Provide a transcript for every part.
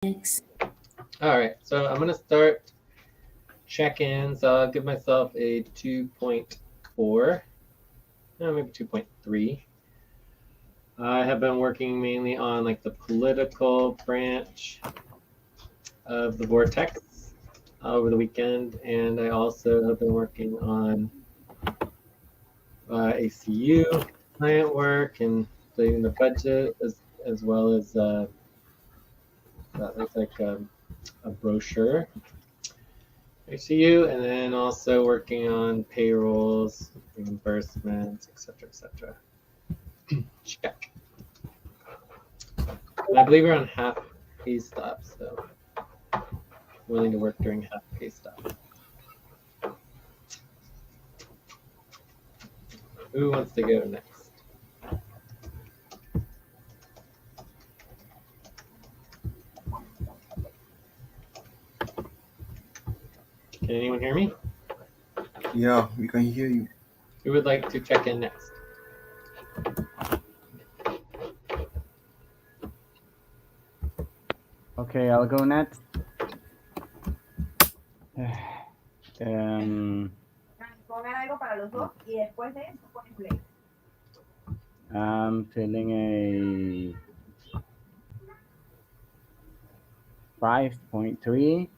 Next. All right, so I'm gonna start check-ins. I'll give myself a 2.4, maybe 2.3. I have been working mainly on like the political branch of the Vortex over the weekend, and I also have been working on ACU client work and doing the budget as well as that looks like a brochure ACU, and then also working on payrolls, reimbursements, etc. Check. And I believe we're on half pay stop, so willing to work during half pay stop. Who wants to go next? Can anyone hear me? Yeah, we can hear you. Who would like to check in next? Okay, I'll go next. I'm feeling a 5.3.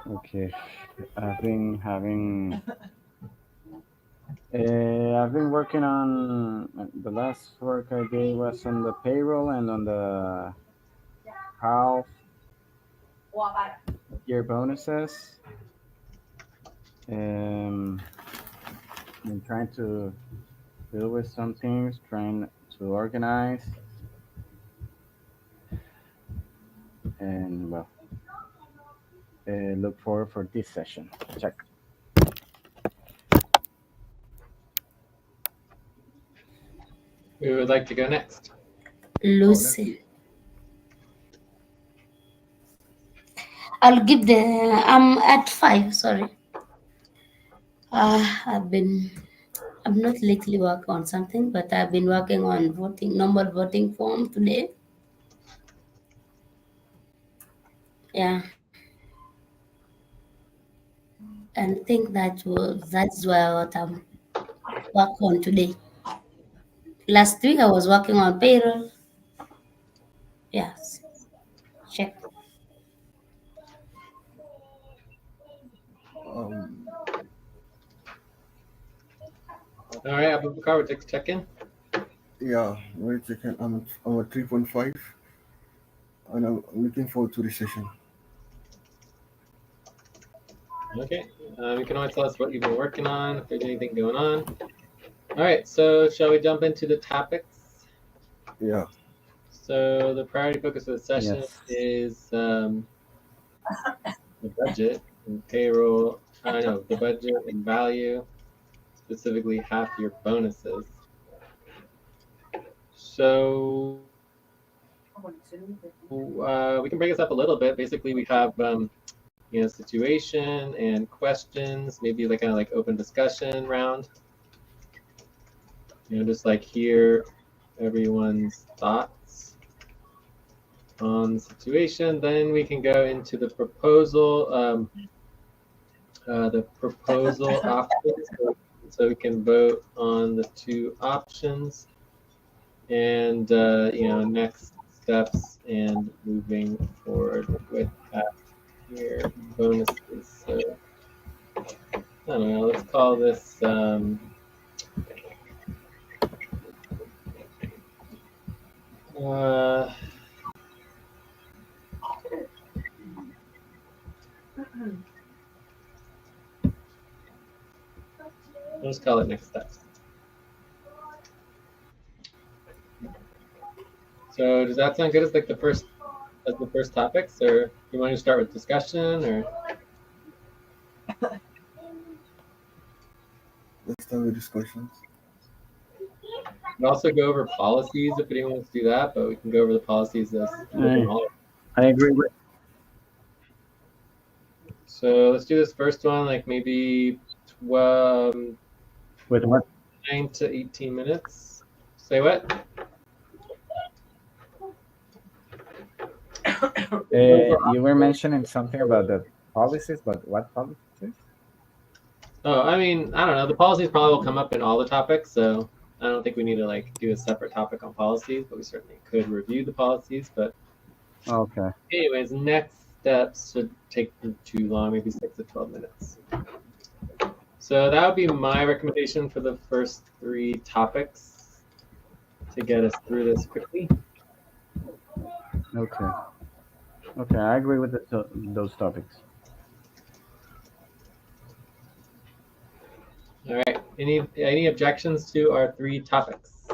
Okay, I've been working on the last work I did was on the payroll and on the half year bonuses. Been trying to deal with some things, trying to organize, and well, look forward for this session. Check. Who would like to go next? Lucy. I'll give I'm at 5, sorry. I'm not lately working on something, but I've been working on normal voting form today. Yeah. And I think that's what I'm working on today. Last week I was working on payroll. Yes. Check. All right, Abubakar would like to check in. Yeah, wait a second. I'm at 3.5, and I'm looking forward to the session. Okay, you can always tell us what you've been working on, if there's anything going on. All right, so shall we jump into the topics? Yeah. So the priority focus of the session Yes. is the budget and payroll. The budget and value, specifically half year bonuses. So we can break this up a little bit. Basically, we have situation and questions, maybe like kind of like open discussion round. Just like hear everyone's thoughts on the situation. Then we can go into the proposal options. So we can vote on the two options and next steps and moving forward with half year bonuses. So I don't know, let's call this let's call it next steps. So does that sound good as like the first topics, or you want to start with discussion, or? Let's start with discussions. We can also go over policies if anyone wants to do that, but we can go over the policies as I agree with. So let's do this first one, like maybe 12, With what? 9 to 18 minutes. Say what? You were mentioning something about the policies, but what policies? Oh, I mean, I don't know. The policies probably will come up in all the topics, so I don't think we need to like do a separate topic on policies, but we certainly could review the policies. But Okay. anyways, next steps should take too long, maybe 6 to 12 minutes. So that would be my recommendation for the first 3 topics to get us through this quickly. Okay. Okay, I agree with those topics. All right. Any objections to our 3 topics?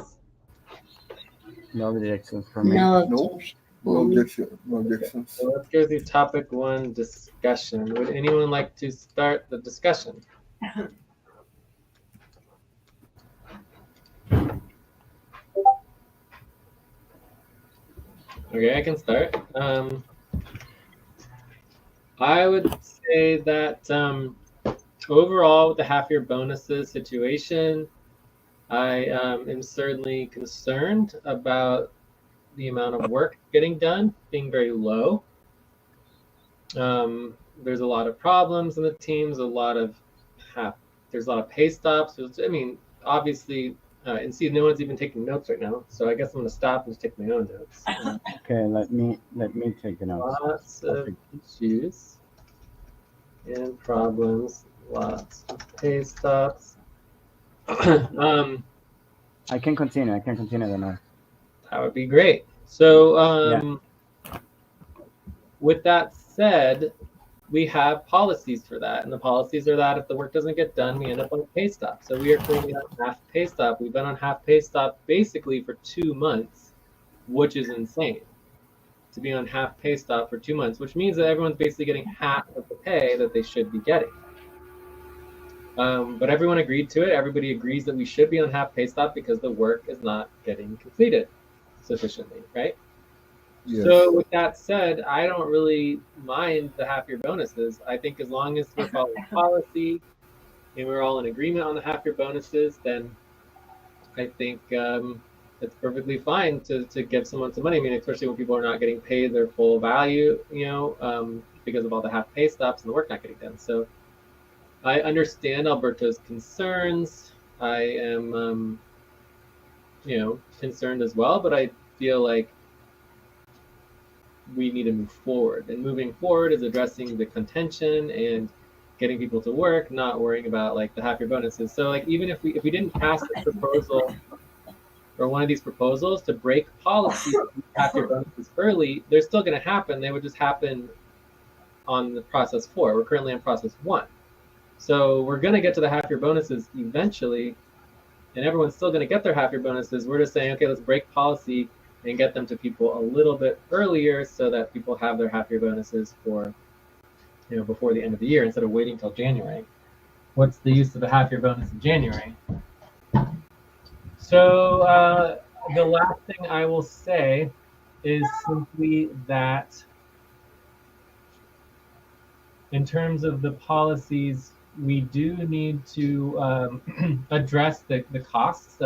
No objections from me. No No, objection. no objection, no objections. So let's go through topic 1 discussion. Would anyone like to start the discussion? Okay, I can start. I would say that overall, with the half-year bonuses situation, I am certainly concerned about the amount of work getting done being very low. There's a lot of problems in the teams. There's a lot of pay stops. I mean, obviously, and see, no one's even taking notes right now. So I guess I'm going to stop and just take my own notes. Okay, let me take the notes. Lots of issues and problems. Lots of pay stops. I can continue. I can continue the notes. That would be great. So, with that said, we have policies for that, and the policies are that if the work doesn't get done, we end up on pay stop. So we are currently on half pay stop. We've been on half pay stop basically for 2 months, which is insane. To be on half pay stop for 2 months, which means that everyone's basically getting half of the pay that they should be getting. But everyone agreed to it. Everybody agrees that we should be on half pay stop because the work is not getting completed sufficiently, right? Yes. So with that said, I don't really mind the half-year bonuses. I think as long as we're following policy and we're all in agreement on the half-year bonuses, then I think it's perfectly fine to give someone some money. I mean, especially when people are not getting paid their full value, because of all the half pay stops and the work not getting done. So I understand Alberto's concerns. I am, concerned as well, but I feel like we need to move forward. And moving forward is addressing the contention and getting people to work, not worrying about like the half-year bonuses. So like even if we didn't pass this proposal or one of these proposals to break policy half-year bonuses early, they're still going to happen. They would just happen on the process 4. We're currently on process 1. So we're going to get to the half-year bonuses eventually, and everyone's still going to get their half-year bonuses. We're just saying, okay, let's break policy and get them to people a little bit earlier so that people have their half-year bonuses for, before the end of the year instead of waiting till January. What's the use of a half-year bonus in January? So the last thing I will say is simply that in terms of the policies, we do need to address the costs.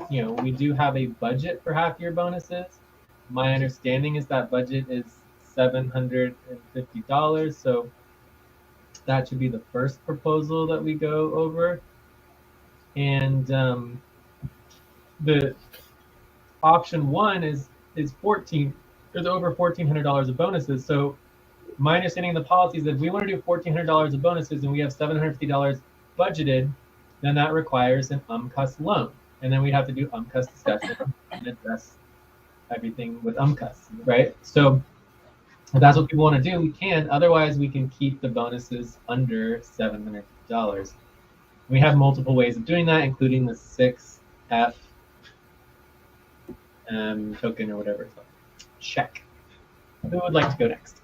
We do have a budget for half-year bonuses. My understanding is that budget is $750, so that should be the first proposal that we go over. And the option 1 is there's over $1,400 of bonuses. So my understanding of the policy is that if we want to do $1,400 of bonuses and we have $750 budgeted, then that requires an UMCUS loan. And then we'd have to do UMCUS discussion and address everything with UMCUS, right? So if that's what people want to do, we can. Otherwise, we can keep the bonuses under $750. We have multiple ways of doing that, including the 6F token or whatever. So check. Who would like to go next?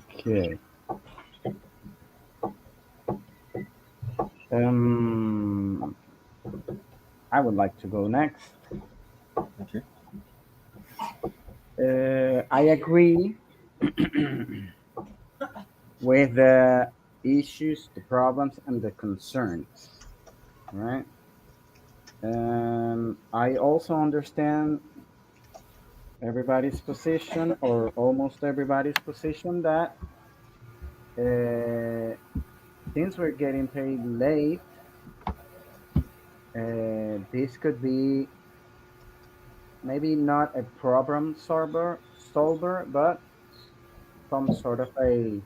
Okay. I would like to go next. Okay. I agree with the issues, the problems, and the concerns. Right? I also understand everybody's position, or almost everybody's position, that uh, since we're getting paid late, this could be maybe not a problem solver, but some sort of a,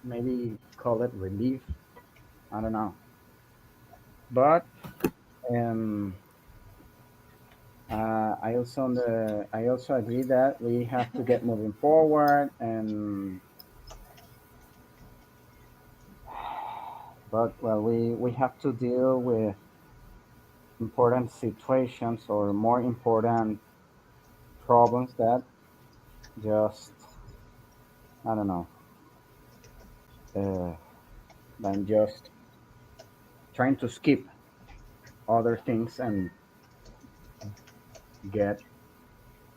maybe call it relief. I don't know, but um, I also agree that we have to get moving forward, and but well, we have to deal with important situations, or more important problems, that just, I don't know, uh, than just trying to skip other things and get,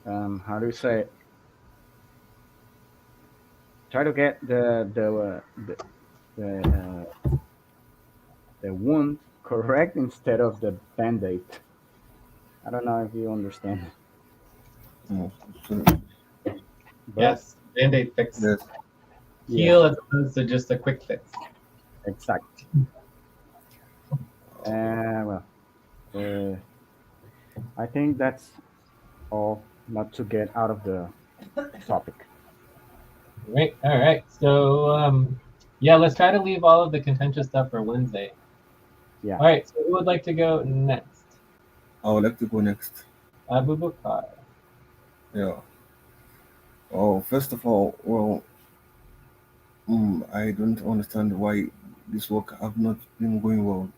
how do you say it? Try to get the wound correct instead of the band-aid. I don't know if you understand, No, absolutely. but Yes, Band-Aid fix. Yes. yeah, Heal as opposed to just a quick fix. exactly. Well, uh, I think that's all. Not to get out of the topic. All right. So yeah, let's try to leave all of the contentious stuff for Wednesday. Yeah. All right. So who would like to go next? I would like to go next. Abu Bakar. Yeah. Oh, first of all, well, I don't understand why this work have not been going well.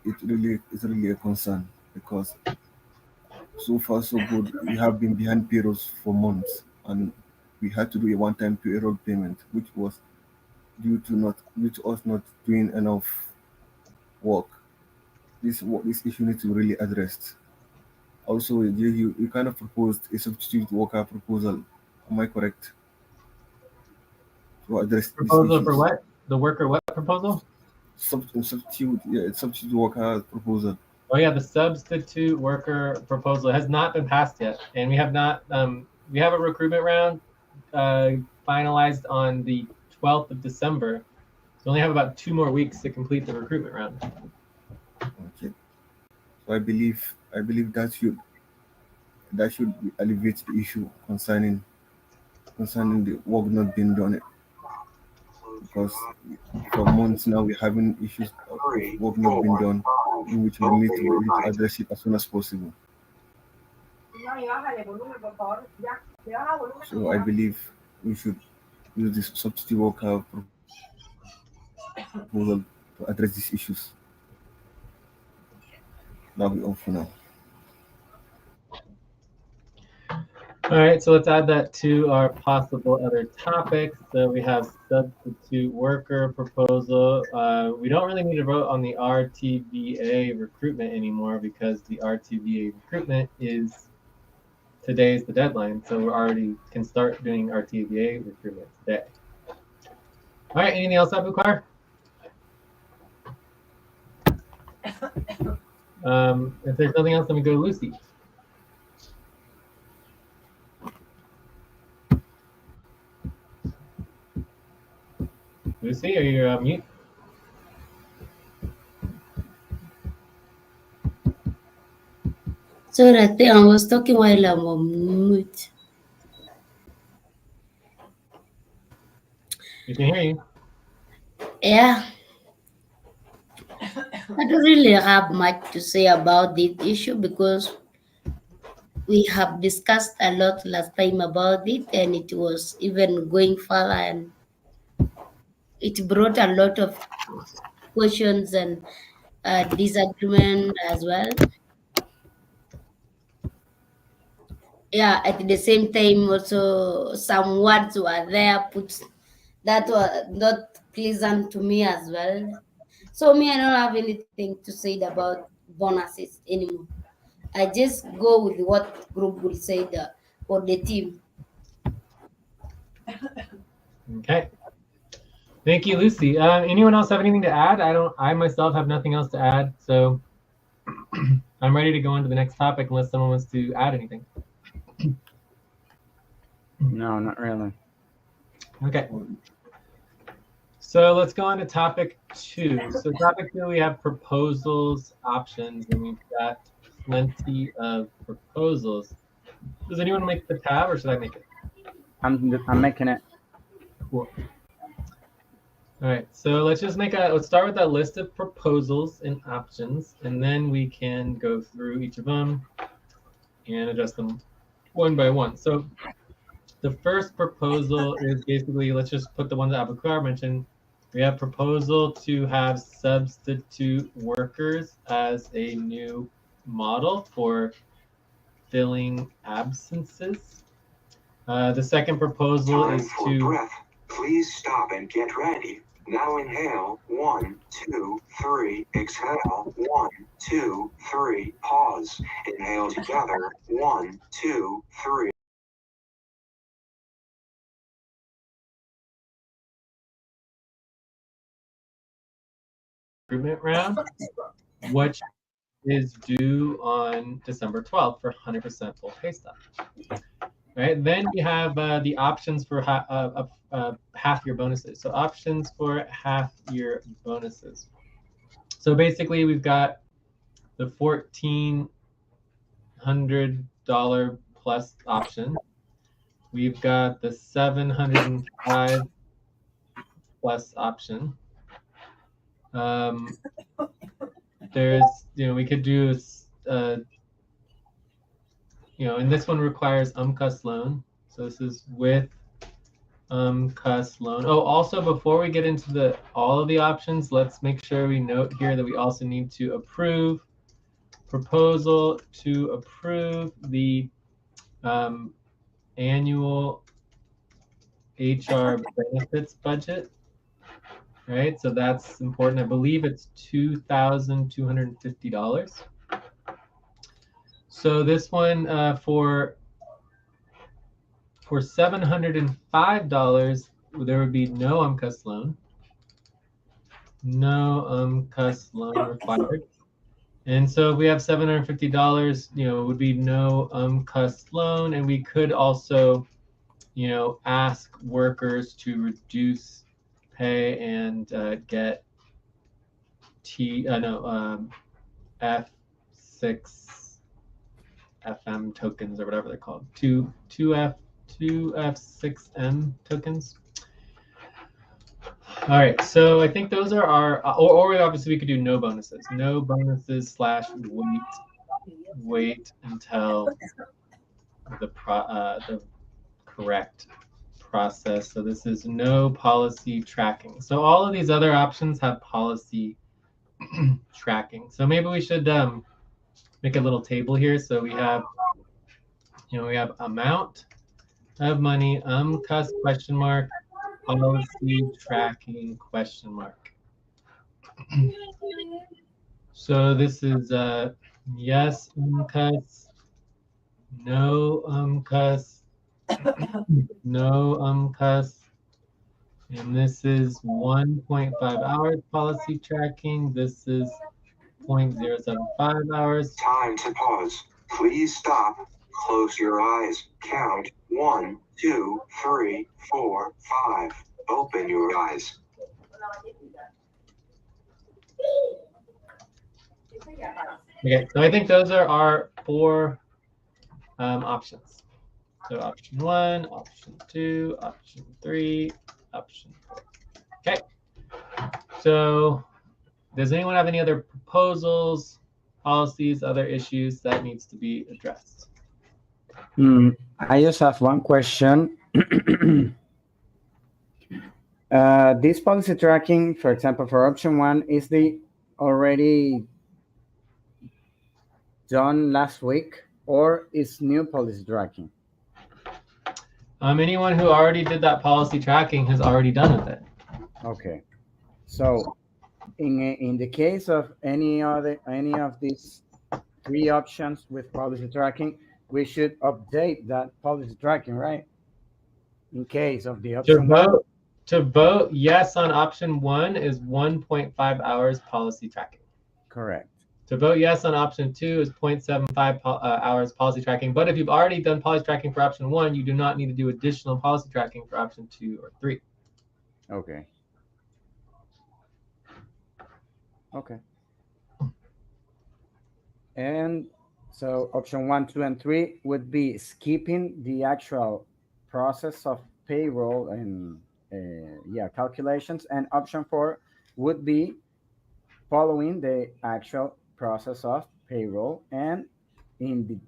It's really a concern because so far so good. We have been behind payrolls for months, and we had to do a one-time payroll payment, which was due to us not doing enough work. This issue needs to really addressed. Also, you kind of proposed a substitute worker proposal. Am I correct? To address these Proposal for issues. what? The worker what proposal? Substitute worker proposal. Oh yeah, the substitute worker proposal has not been passed yet, and we have not. We have a recruitment round finalized on the 12th of December. So we only have about 2 more weeks to complete the recruitment round. Okay. So I believe that should alleviate the issue concerning the work not being done, because for months now we're having issues of work not being done, in which we need to address it as soon as possible. So I believe we should use this substitute worker proposal to address these issues. That'll be all for now. All right, so let's add that to our possible other topics. So we have substitute worker proposal. We don't really need to vote on the RTVA recruitment anymore because the RTVA recruitment is today's the deadline. So we already can start doing RTVA recruitment today. All right, anything else, Abukar? If there's nothing else, let me go to Lucy. Lucy, are you mute? So I think I was talking while I'm on mute. We can hear you. Yeah, I don't really have much to say about this issue because we have discussed a lot last time about it, and it was even going further, and it brought a lot of questions and disagreement as well. Yeah, at the same time, also some words were there put that were not pleasant to me as well. So me, I don't have anything to say about bonuses anymore. I just go with what group will say or the team. Okay. Thank you, Lucy. Anyone else have anything to add? I myself have nothing else to add. So I'm ready to go on to the next topic unless someone wants to add anything. No, not really. Okay. So let's go on to topic 2. So topic 2, we have proposals, options, and we've got plenty of proposals. Does anyone make the tab or should I make it? I'm making it. Cool. All right, so let's start with that list of proposals and options, and then we can go through each of them and address them one by one. So the first proposal is basically, let's just put the one that Abukar mentioned. We have proposal to have substitute workers as a new model for filling absences. The second proposal Time is for to... breath. Please stop and get ready. Now inhale. 1, 2, 3. Exhale. 1, 2, 3. Pause. Inhale together. 1, 2, 3. recruitment round, which is due on December 12th for 100% full pay stub. Right. Then we have the options for half year bonuses. So options for half year bonuses. So basically, we've got the $1,400 plus option. We've got the $705 plus option. There's, we could do, and this one requires UMCUS loan. So this is with UMCUS loan. Oh, also before we get into all of the options, let's make sure we note here that we also need to approve proposal to approve the annual HR benefits budget. Right, so that's important. I believe it's $2,250. So this one for $705, there would be no UMCUS loan. No UMCUS loan required. And so if we have $750, it would be no UMCUS loan. And we could also, ask workers to reduce pay and get F6 FM tokens or whatever they're called. 2F6M tokens. All right, so I think those are our, or obviously we could do no bonuses. No bonuses / wait until the correct process. So this is no policy tracking. So all of these other options have policy tracking. So maybe we should make a little table here. So we have, we have amount of money, UMCUS question mark, policy tracking question mark. So this is yes UMCUS, no UMCUS, no UMCUS, and this is 1.5 hours policy tracking. This is 0.075 hours. Time to pause. Please stop. Close your eyes. Count 1, 2, 3, 4, 5. Open your eyes. Okay, so I think those are our 4 options. So option 1, option 2, option 3, option 4. Okay. So does anyone have any other proposals, policies, other issues that needs to be addressed? I just have one question. This policy tracking, for example, for option 1, is the already done last week, or is new policy tracking? Anyone who already did that policy tracking has already done with it. Okay. So in the case of any of these 3 options with policy tracking, we should update that policy tracking, right? In case of the option To vote yes on option 1 is 1.5 hours policy tracking. Correct. To vote yes on option 2 is 0.75 hours policy tracking. But if you've already done policy tracking for option 1, you do not need to do additional policy tracking for option 2 or 3. Okay. Okay. And so option 1, 2, and 3 would be skipping the actual process of payroll and calculations, and option 4 would be following the actual process of payroll, and in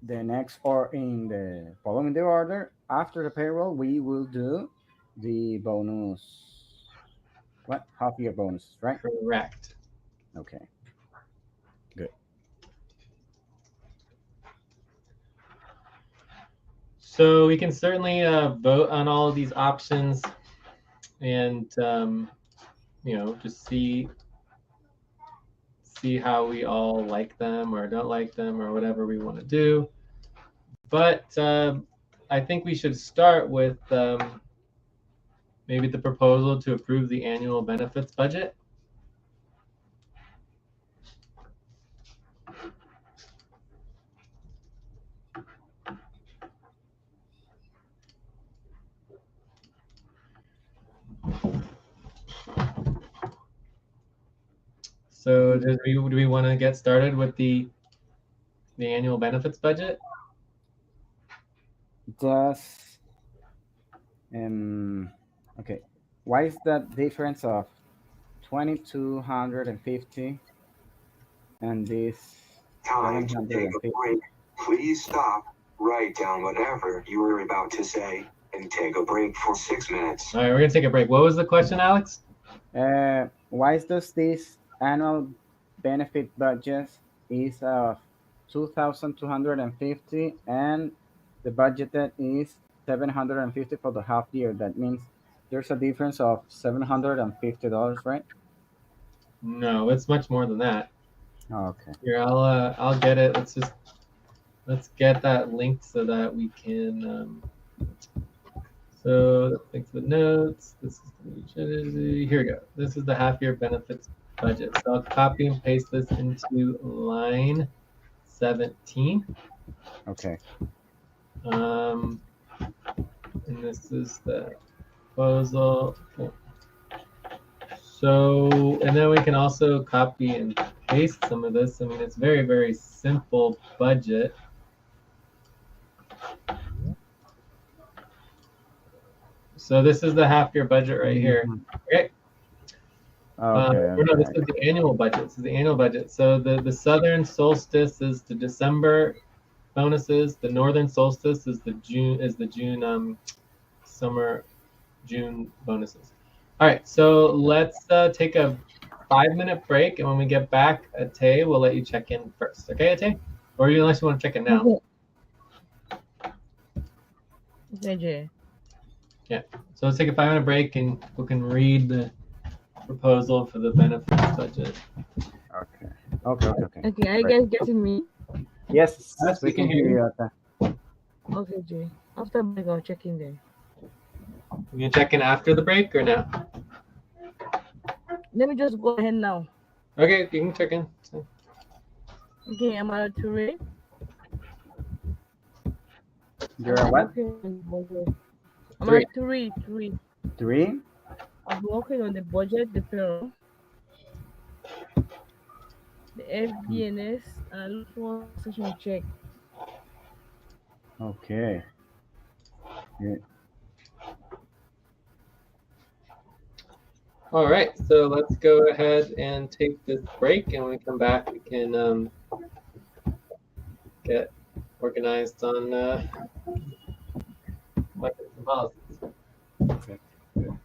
the next, or in the following the order after the payroll, we will do the bonus, what, half year bonuses, right? Correct. Okay, good. So we can certainly vote on all of these options and just see how we all like them or don't like them or whatever we want to do. But I think we should start with maybe the proposal to approve the annual benefits budget. So do we want to get started with the annual benefits budget? Does okay, why is that difference of 2250 and this Time to take a 750? break. Please stop, write down whatever you were about to say, and take a break for 6 minutes. All right, we're gonna take a break. What was the question, Alex? Why does this annual benefit budget is of 2,250 and the budgeted is 750 for the half year? That means there's a difference of $750, right? No, it's much more than that. Okay. Here, I'll get it. Let's get that linked so that we can. So thanks for the notes. This is here we go. This is the half-year benefits budget. So I'll copy and paste this into line 17. Okay. And this is the proposal. So, and then we can also copy and paste some of this. I mean, it's very, very simple budget. So this is the half-year budget right here. Okay. Okay. No, this is the annual budget. This is the annual budget. So the southern solstice is the December bonuses. The northern solstice is the June summer June bonuses. All right, so let's take a 5-minute break, and when we get back, Ate will let you check in first. Okay, Ate? Or unless you want to check in now. Okay, Jay. Yeah. So let's take a 5-minute break, and we can read the proposal for the benefits budget. Okay. Okay. Okay, are you guys getting me? Yes, Yes, we can hear you. Okay, Jay. After break, I'll check in there. You gonna check in after the break or now? Let me just go ahead now. Okay, you can check in. So, Okay, I'm at 3. You're at what? I'm Three. at 3. 3? I'm working on the budget, the payroll, the FBNS, and look for session check. Okay. Yeah. all right, so let's go ahead and take this break, and when we come back, we can get organized on budgets and policies. Okay. Good.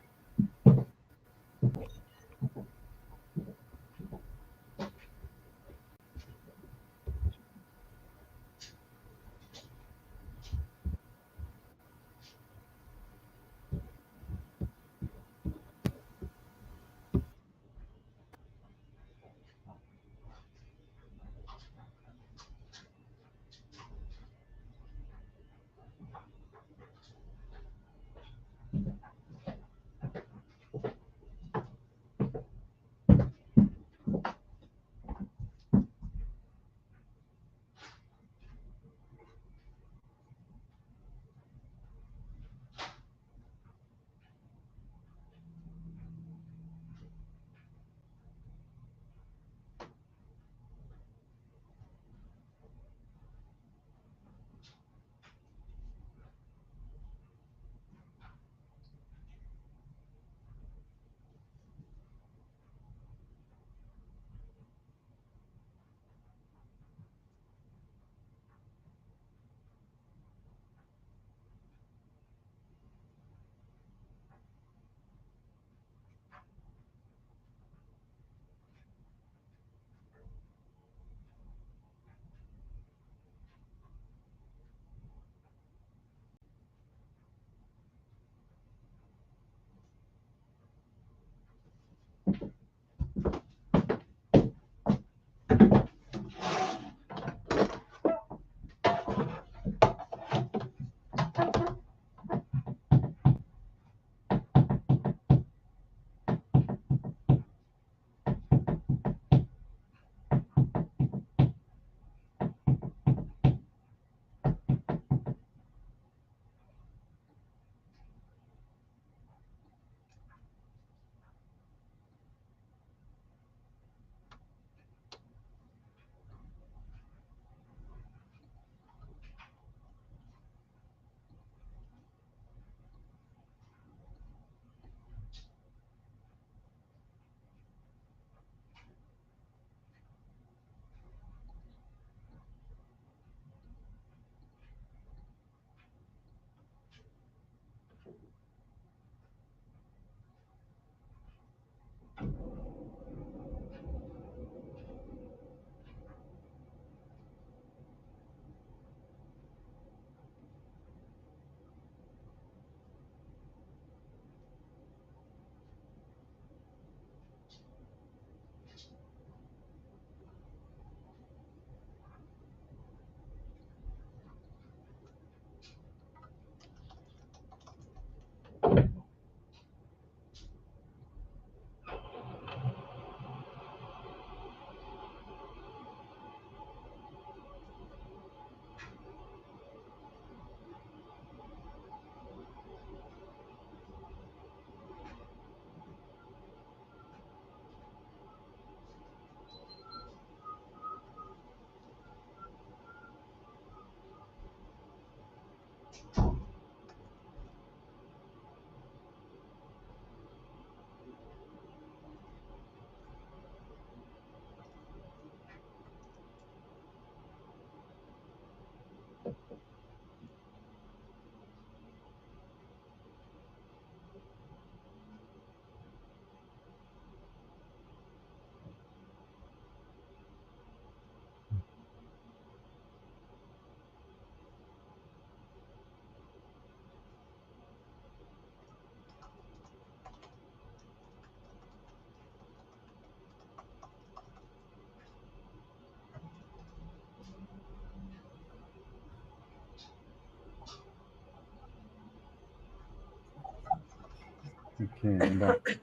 Okay, I'm back.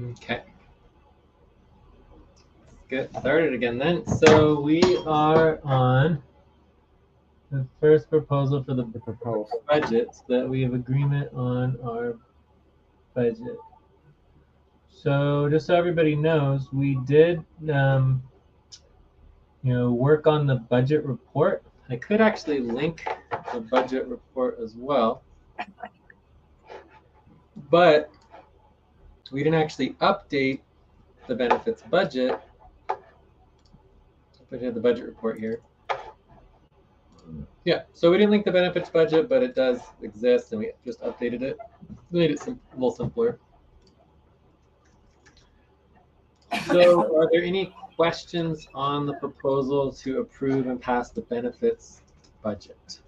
Okay. Let's get started again then. So we are on the first proposal for the The proposal. budget, so that we have agreement on our budget. So just so everybody knows, we did work on the budget report. I could actually link the budget report as well, but we didn't actually update the benefits budget. But I have the budget report here. Yeah, so we didn't link the benefits budget, but it does exist, and we just updated it. Made it a little simpler. So, are there any questions on the proposal to approve and pass the benefits budget?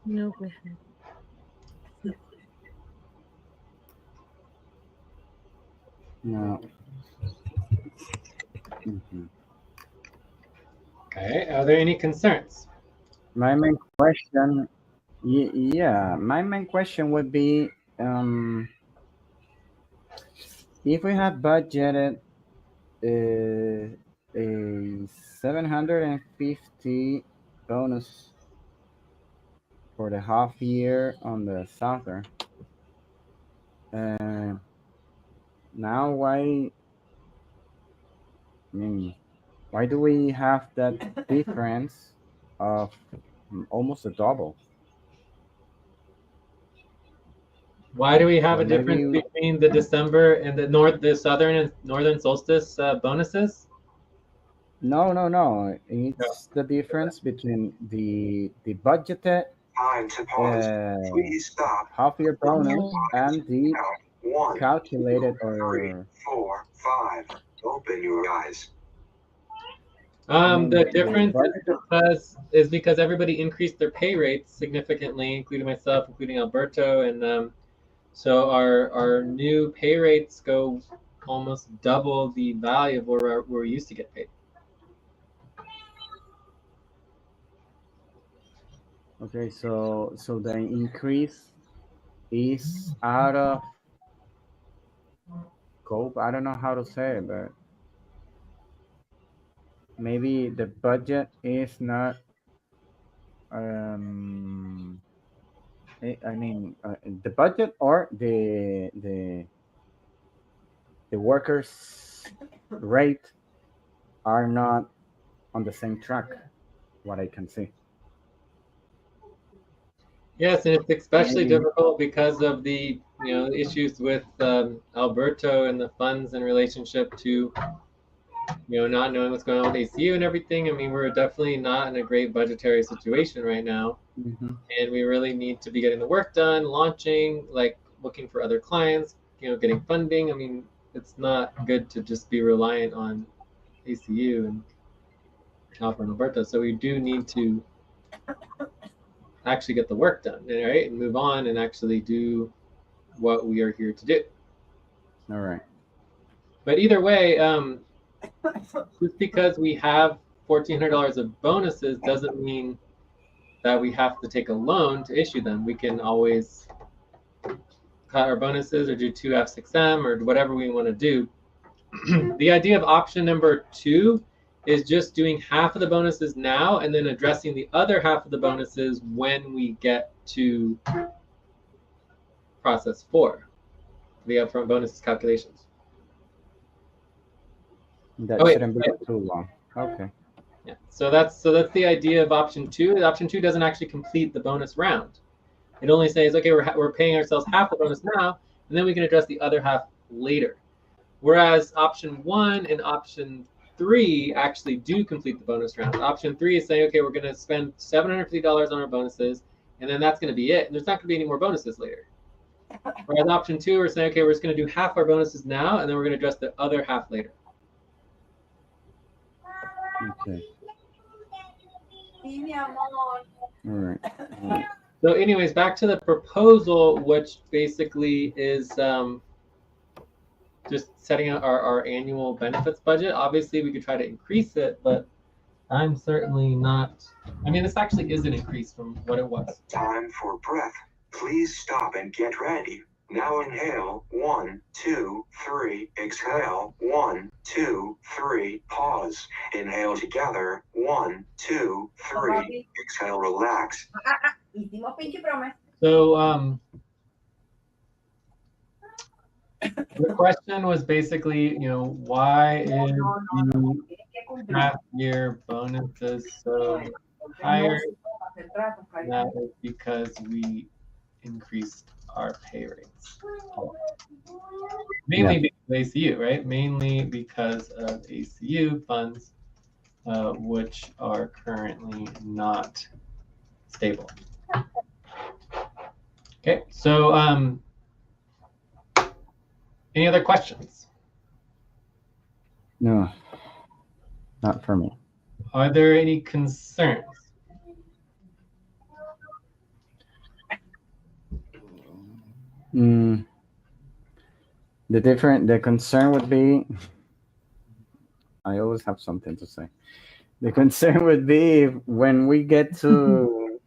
No question. No. Mhm. Okay, are there any concerns? My main question, yeah, my main question would be, if we had budgeted a 750 bonus for the half year on the southern, now I mean, why do we have that difference of almost a double? Why do we have So a difference maybe between the December and the southern and northern solstice bonuses? no. No. It's the difference between the budgeted Time to pause. Please stop. half year bonus No. and the 1, calculated 3, or 4, 5. Open your eyes. The the difference budget? is because everybody increased their pay rates significantly, including myself, including Alberto, and so our new pay rates go almost double the value of where we used to get paid. Okay, so the increase is out of scope. I don't know how to say it, but maybe the budget is not. Um, I mean, the budget or the workers' rate are not on the same track. What I can see. Yes, and it's especially Maybe. difficult because of the issues with Alberto and the funds in relationship to not knowing what's going on with ACU and everything. I mean, we're definitely not in a great budgetary situation right now, and we really need to be getting the work done, launching, like looking for other clients, getting funding. I mean, it's not good to just be reliant on ACU and Alpha and Alberto. So we do need to actually get the work done, right, and move on and actually do what we are here to do. All right. But either way, just because we have $1,400 of bonuses doesn't mean that we have to take a loan to issue them. We can always cut our bonuses or do 2F6M or whatever we want to do. The idea of option number 2 is just doing half of the bonuses now and then addressing the other half of the bonuses when we get to process 4, the upfront bonuses calculations. That shouldn't be too long. Okay. Yeah. So that's the idea of option 2. Option 2 doesn't actually complete the bonus round. It only says, okay, we're paying ourselves half the bonus now, and then we can address the other half later. Whereas option 1 and option 3 actually do complete the bonus round. Option 3 is saying, okay, we're going to spend $750 on our bonuses, and then that's going to be it. And there's not going to be any more bonuses later. Whereas option 2, we're saying, okay, we're just going to do half our bonuses now, and then we're going to address the other half later. Okay. All right. So anyways, back to the proposal, which basically is just setting out our annual benefits budget. Obviously, we could try to increase it, but I'm certainly not. I mean, this actually is an increase from what it was. Time for breath. Please stop and get ready. Now inhale, 1, 2, 3, exhale, 1, 2, 3, pause. Inhale together, 1, 2, 3, exhale, relax. So the question was basically, why is the half-year bonuses so higher? That is because we increased our pay rates. Mainly because of ACU, right? Mainly because of ACU funds, which are currently not stable. Okay, so any other questions? No, not for me. Are there any concerns? The concern would be, I always have something to say. The concern would be when we get to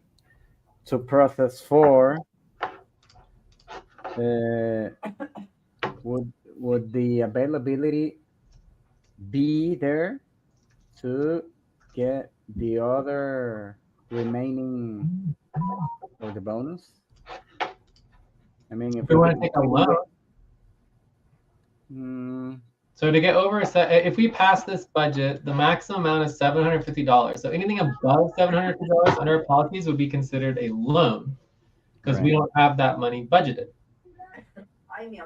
process 4, would the availability be there to get the other remaining of the bonus? I mean, if we want to take a loan. So to get over, if we pass this budget, the maximum amount is $750. So anything above $750 under our policies would be considered a loan because we don't have that money budgeted.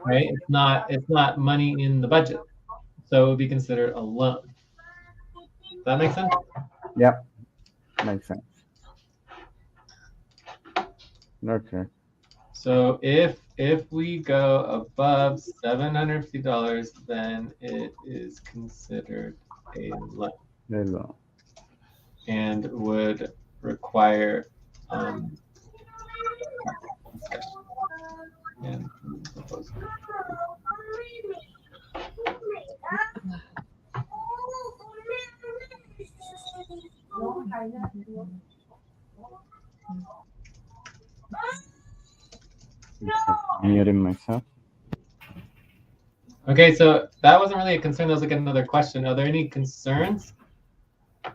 Right? It's not money in the budget, so it would be considered a loan. Does that make sense? Yep, makes sense. Okay. So if we go above $750, then it is considered a loan Very low. and would require discussion and proposal. I'm muting myself. Okay, so that wasn't really a concern. That was like another question. Are there any concerns? I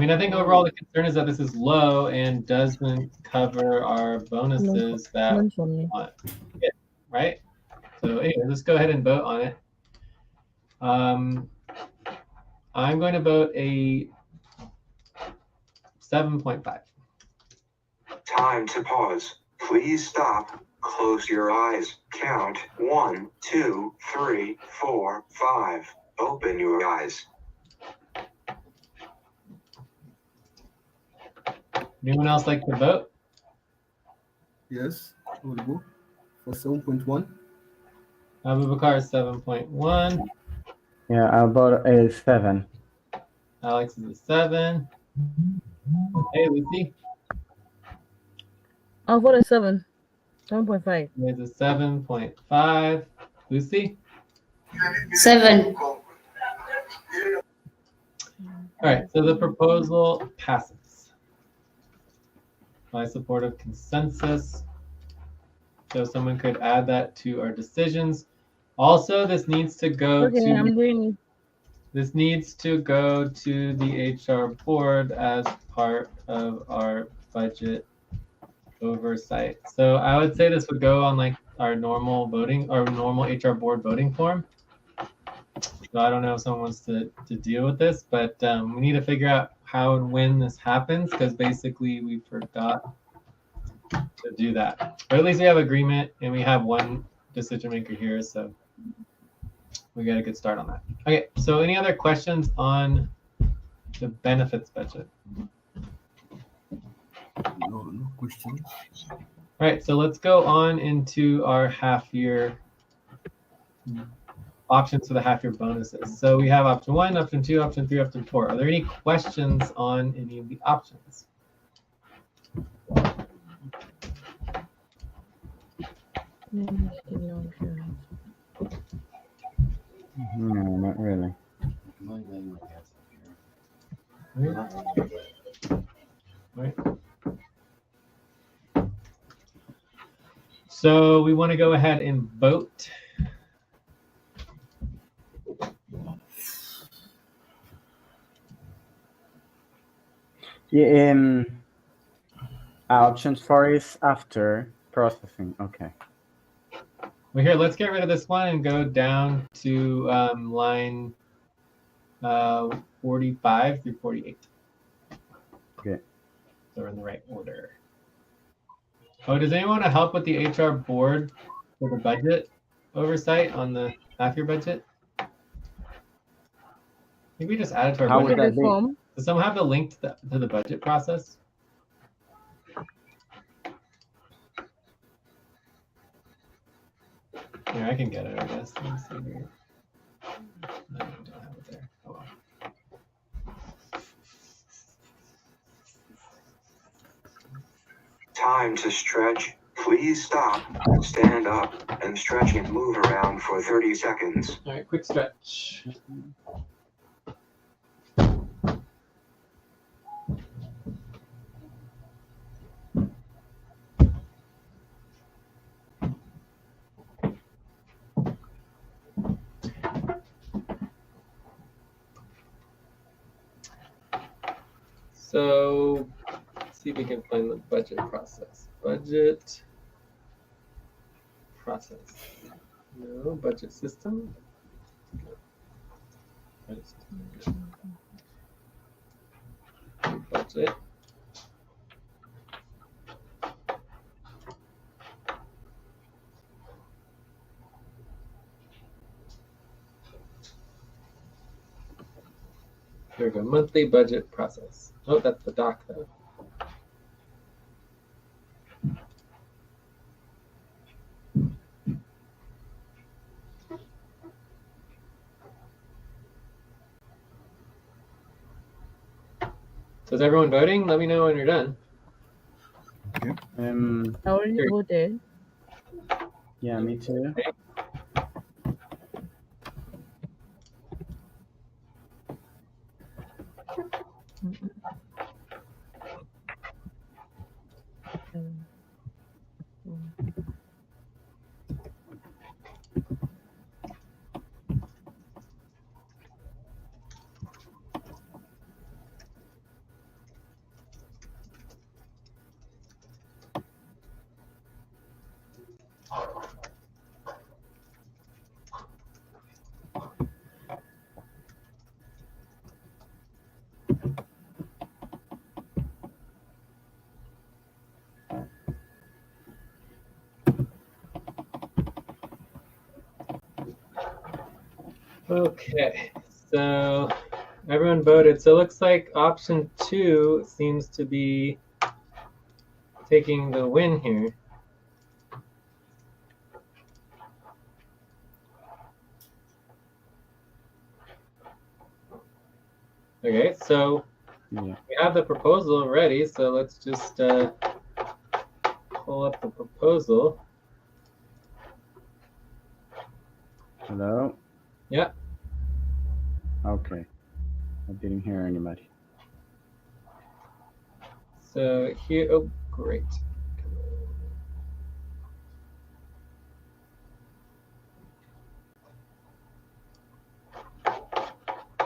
mean, I think overall the concern is that this is low and doesn't cover our bonuses that None we for me. want, right? So anyway, let's go ahead and vote on it. I'm going to vote a 7.5. Time to pause. Please stop. Close your eyes. Count 1, 2, 3, 4, 5. Open your eyes. Anyone else like to vote? Yes, I will go for 7.1. Abubakar is 7.1. Yeah, I'll vote a 7. Alex is a 7. Hey, Lucy I'll vote a 7. 7.5. is a 7.5. Lucy? 7. All right, so the proposal passes by support of consensus. So someone could add that to our decisions. Also, this needs to go Okay, to I'm doing this needs to go to the HR board as part of our budget oversight. So I would say this would go on like our normal voting, our normal HR board voting form. So I don't know if someone wants to deal with this, but we need to figure out how and when this happens because basically we forgot to do that. But at least we have agreement and we have one decision maker here, so we got a good start on that. Okay, so any other questions on the benefits budget? No questions. All right, so let's go on into our half-year options for the half-year bonuses. So we have option 1, option 2, option 3, option 4. Are there any questions on any of the options? No, not really. Right. So we want to go ahead and vote. Yeah, options for is after processing. Okay. Well, here, let's get rid of this one and go down to line 45 through 48. Okay. So we're in the right order. Oh, does anyone want to help with the HR board for the budget oversight on the half-year budget? I think we just added to our How budget. would that be? form. Does someone have the link to the budget process? Here, I can get it, I guess. Let me see here. No, I don't have it there. Oh, well. Time to stretch. Please stop, stand up, and stretch and move around for 30 seconds. All right, quick stretch. So let's see if we can find the budget process. Budget process. No, budget system. Budget system. Budget. Here we go. Monthly budget process. Oh, that's the doc though. So is everyone voting? Let me know when you're done. Okay. I already Here. voted. Yeah, me too. Mm-mm. Mm. Okay, so everyone voted. So it looks like option 2 seems to be taking the win here. Okay, so Yeah. we have the proposal ready, so let's just pull up the proposal. Hello? Yeah. Okay. I didn't hear anybody. So here, oh, great.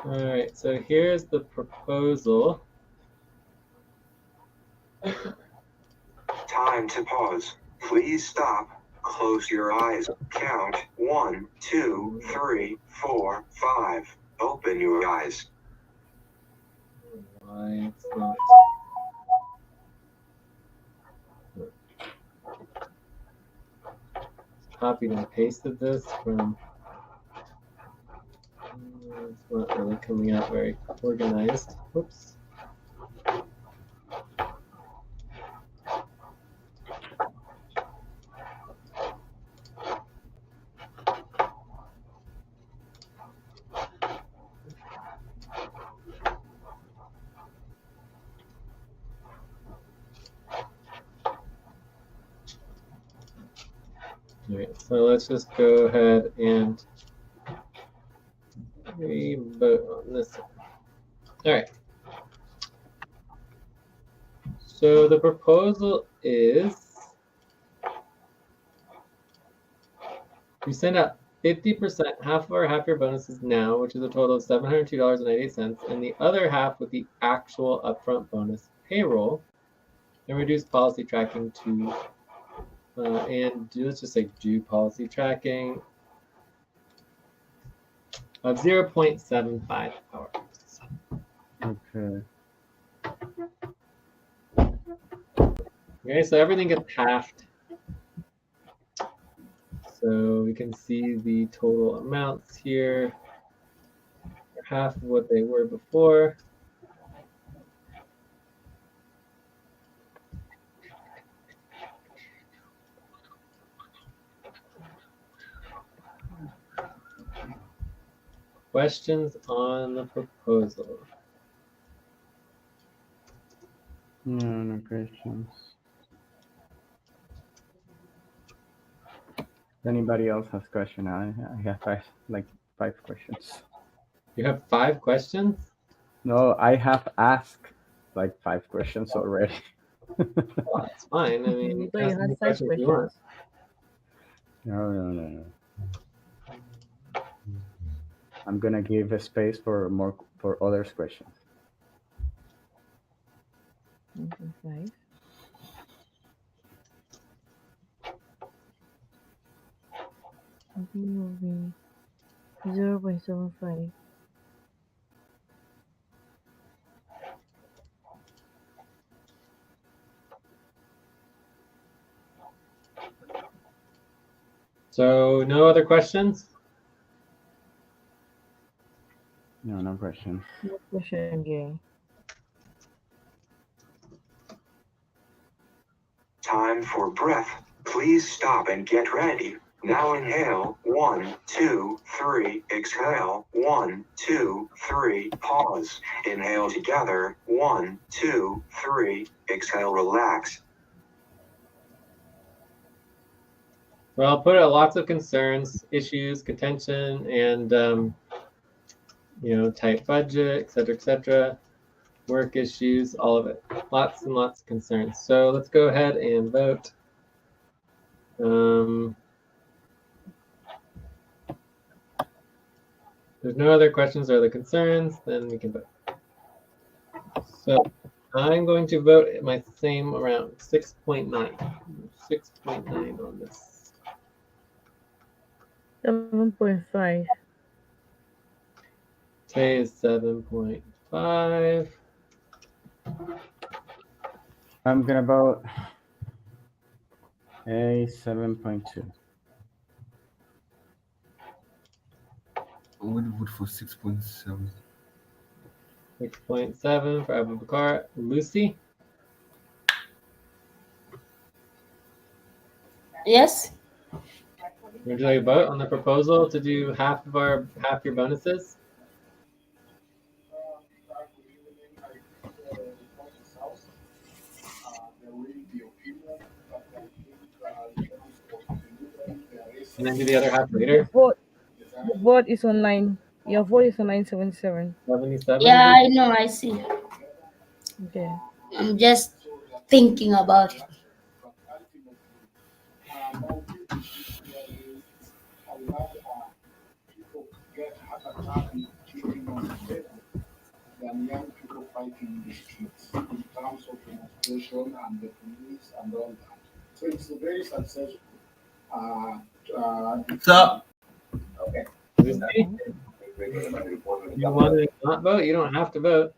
All right, so here's the proposal. Time to pause. Please stop. Close your eyes. Count 1, 2, 3, 4, 5. Open your eyes. Why it's not. Copied and pasted this from. It's not really coming out very organized. Whoops. All right, so let's just go ahead and re-vote on this one. All right. So the proposal is we send out 50%, half of our half-year bonuses now, which is a total of $702.88, and the other half with the actual upfront bonus payroll, and reduce policy tracking to, let's just say do policy tracking of 0.75 hours. Okay. Okay, so everything gets halved. So we can see the total amounts here, half of what they were before. Questions on the proposal? No questions. If anybody else has question, I have five questions. You have 5 questions? No, I have asked like 5 questions already. Well, that's fine. I mean, You thought you ask any had 5 questions you want. questions. No. I'm gonna give a space for others' questions. Okay, 5. I think it will be 0.75. So no other questions? No questions. No question, Gary. Time for breath. Please stop and get ready. Now inhale, 1, 2, 3, exhale, 1, 2, 3, pause. Inhale together, 1, 2, 3, exhale, relax. Well, I'll put lots of concerns, issues, contention, and tight budget, etc., work issues, all of it. Lots and lots of concerns. So let's go ahead and vote. There's no other questions or other concerns, then we can vote. So I'm going to vote at my same around 6.9. 6.9 on this. 7.5. Today is 7.5. I'm gonna vote a 7.2. I would vote for 6.7. 6.7 for Abu Bakar. Lucy? Yes. Would you like to vote on the proposal to do half your bonuses? And then do the other half later? The vote is online. Your vote is on 977. 77? Yeah, I know. I see. Okay. I'm just thinking about it. Than young people fighting in the streets in terms of demonstration and the police and all that. So it's a very successful. Stop. Okay. Lucy? You want to not vote? You don't have to vote.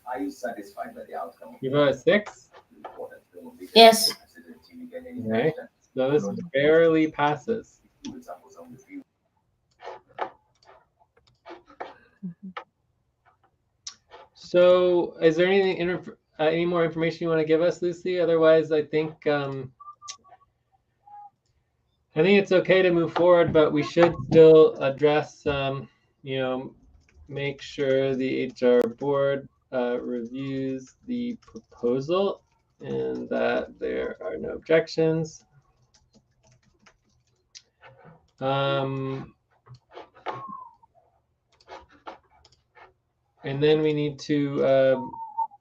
Are you satisfied by the outcome? You vote at 6? Yes. Okay. So this barely passes. So is there any more information you want to give us, Lucy? Otherwise, I think it's okay to move forward, but we should still address, make sure the HR board reviews the proposal and that there are no objections. And then we need to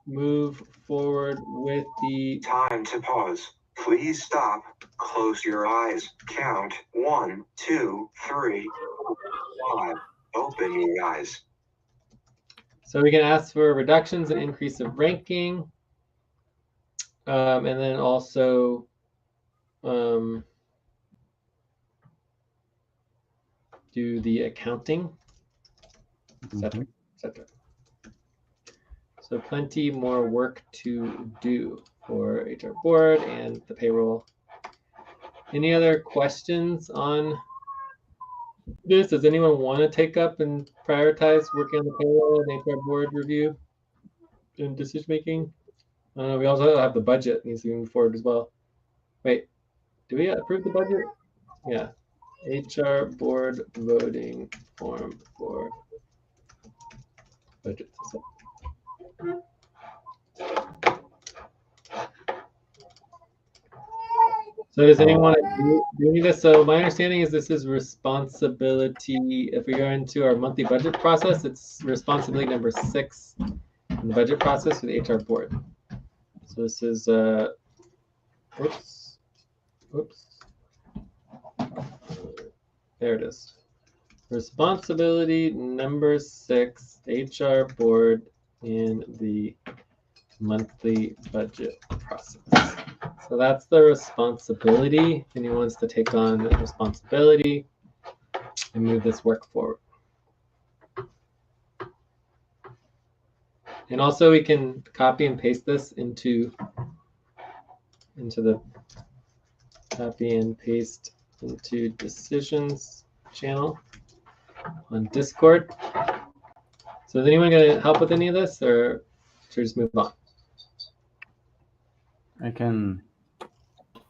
move forward with the... Time to pause. Please stop. Close your eyes. Count 1, 2, 3, 4, 5. Open your eyes. So we can ask for reductions and increase of ranking. And then also do the accounting, etc., etc. So plenty more work to do for HR board and the payroll. Any other questions on this? Does anyone want to take up and prioritize working on the payroll and HR board review and decision making? We also have the budget needs to move forward as well. Wait, do we approve the budget? Yeah. HR board voting form for budget. So does anyone do any of this? So my understanding is this is responsibility. If we go into our monthly budget process, it's responsibility number 6 in the budget process for the HR board. So this is oops. There it is. Responsibility number 6, HR board in the monthly budget process. So that's the responsibility. If anyone wants to take on that responsibility and move this work forward. And also we can copy and paste this into the copy and paste into decisions channel on Discord. So is anyone going to help with any of this, or should we just move on? I can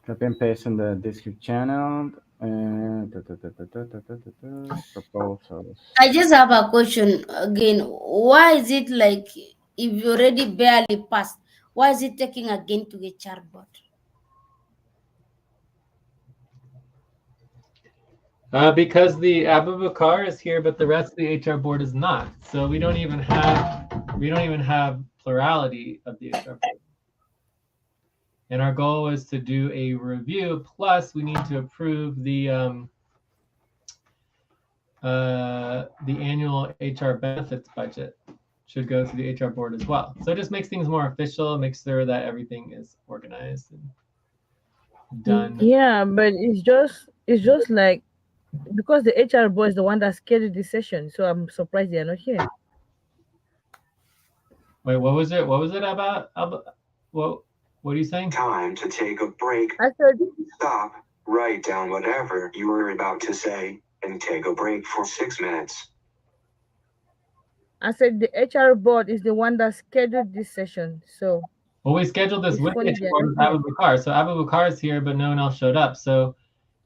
Copy and paste in the Discord channel. Proposals. I just have a question again. Why is it like if you already barely passed, why is it taking again to HR board? Because the Abu Bakr is here, but the rest of the HR board is not. So we don't even have plurality of the HR board. And our goal was to do a review. Plus, we need to approve the annual HR benefits budget. Should go through the HR board as well. So it just makes things more official, makes sure that everything is organized and done. Yeah, but it's just like because the HR boy is the one that scheduled this session, so I'm surprised they are not here. Wait, what was it? What was it about? What are you saying? Time to take a break. I said Stop, write down whatever you were about to say, and take a break for 6 minutes. the HR board is the one that scheduled this session, so Well, we scheduled this it's with funny HR they're board not with here. Abu Bakr. So Abu Bakr is here, but no one else showed up. So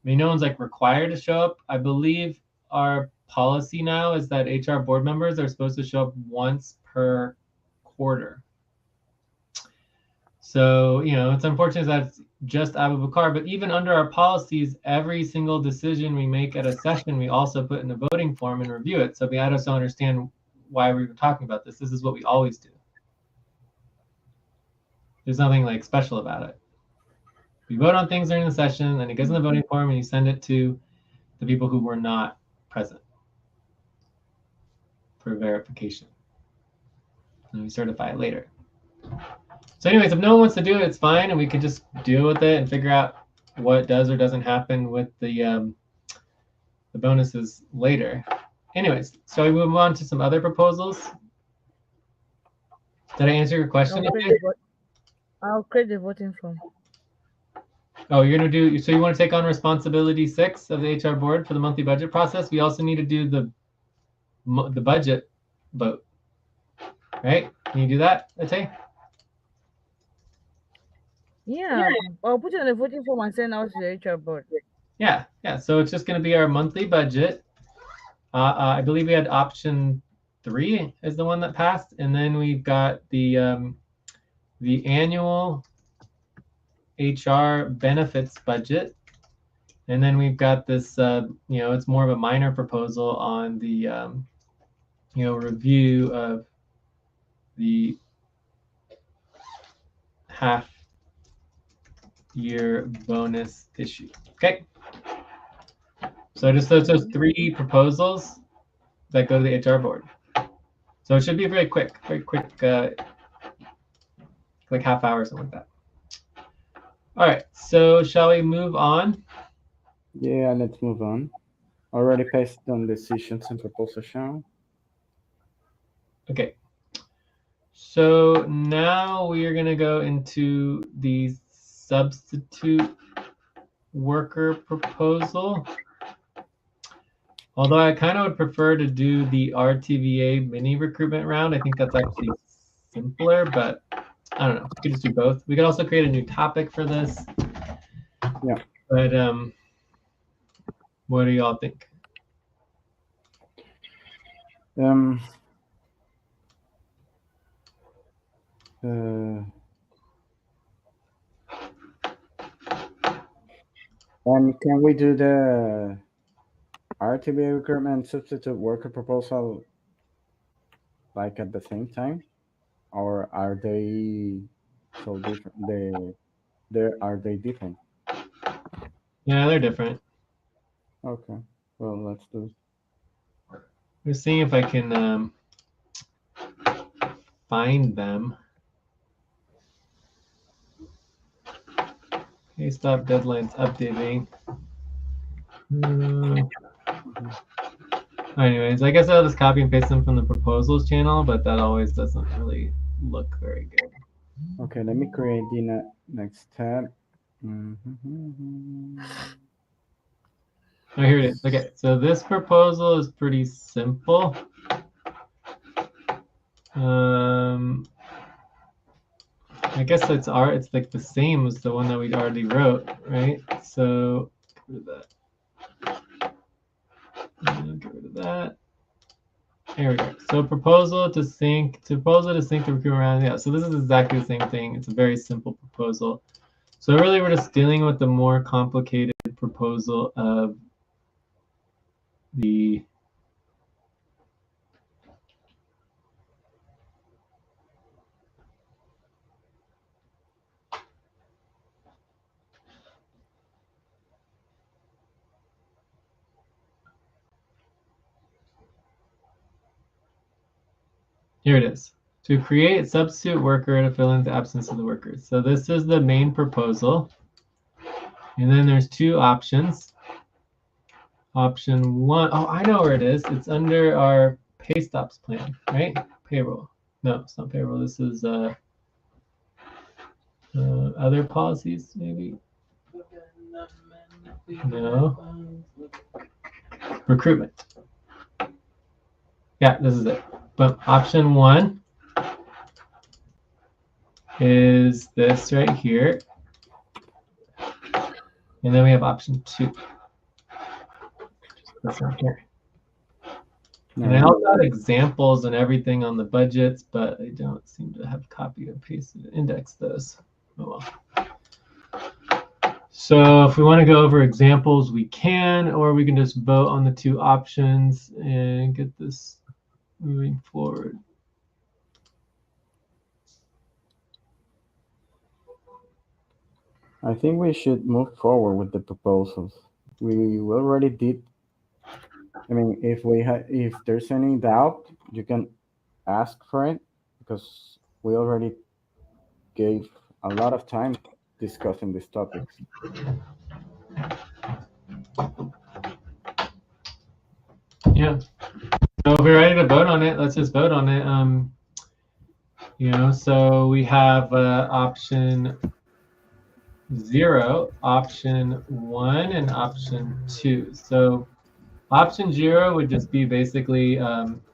I mean, no one's like required to show up. I believe our policy now is that HR board members are supposed to show up once per quarter. So, it's unfortunate that it's just Abu Bakr, but even under our policies, every single decision we make at a session, we also put in a voting form and review it. So I just don't understand why we were talking about this. This is what we always do. There's nothing like special about it. We vote on things during the session, and it goes in the voting form, and you send it to the people who were not present for verification. And we certify it later. So anyways, if no one wants to do it, it's fine, and we can just deal with it and figure out what does or doesn't happen with the bonuses later. Anyways, shall we move on to some other proposals? Did I answer your question? I'll create the voting form. Oh, you're gonna do, so you want to take on responsibility 6 of the HR board for the monthly budget process? We also need to do the budget vote, right? Can you do that, Ate? Yeah, I'll put it on the voting form and send out to the HR board. Yeah. So it's just going to be our monthly budget. I believe we had option 3 is the one that passed, and then we've got the annual HR benefits budget, and then we've got this. It's more of a minor proposal on the review of the half-year bonus issue. Okay. So just those 3 proposals that go to the HR board. So it should be very quick, like half hour, something like that. All right, so shall we move on? Yeah, let's move on. Already pasted on decisions and proposal shown. Okay. So now we are going to go into the substitute worker proposal. Although I kind of would prefer to do the RTVA mini recruitment round. I think that's actually simpler, but I don't know. We could just do both. We could also create a new topic for this. Yeah. But what do y'all think? And can we do the RTBA recruitment substitute worker proposal like at the same time, or are they so different? Are they different? Yeah, they're different. Okay, well, let's do it. We're seeing if I can find them. Okay, stop deadlines updating. Anyways, I guess I'll just copy and paste them from the proposals channel, but that always doesn't really look very good. Okay, let me create the next tab. Oh, here it is. Okay, so this proposal is pretty simple. I guess it's like the same as the one that we already wrote, right? So get rid of that. Get rid of that. There we go. So proposal to sync the recruitment round. Yeah, so this is exactly the same thing. It's a very simple proposal. So really we're just dealing with the more complicated proposal of the here it is. To create a substitute worker to fill in the absence of the workers. So this is the main proposal. And then there's two options. Option one, oh, I know where it is. It's under our pay stops plan, right? Payroll. No, it's not payroll. This is other policies, maybe. No. Recruitment. Yeah, this is it. But option one is this right here. And then we have option two. This one here. And I also have examples and everything on the budgets, but I don't seem to have copied and pasted and indexed those. Oh well. So if we want to go over examples, we can, or we can just vote on the two options and get this moving forward. I think we should move forward with the proposals. We already did. I mean, if there's any doubt, you can ask for it because we already gave a lot of time discussing these topics. Yeah. So if we're ready to vote on it, let's just vote on it. So we have option 0, option 1, and option 2. So option 0 would just be basically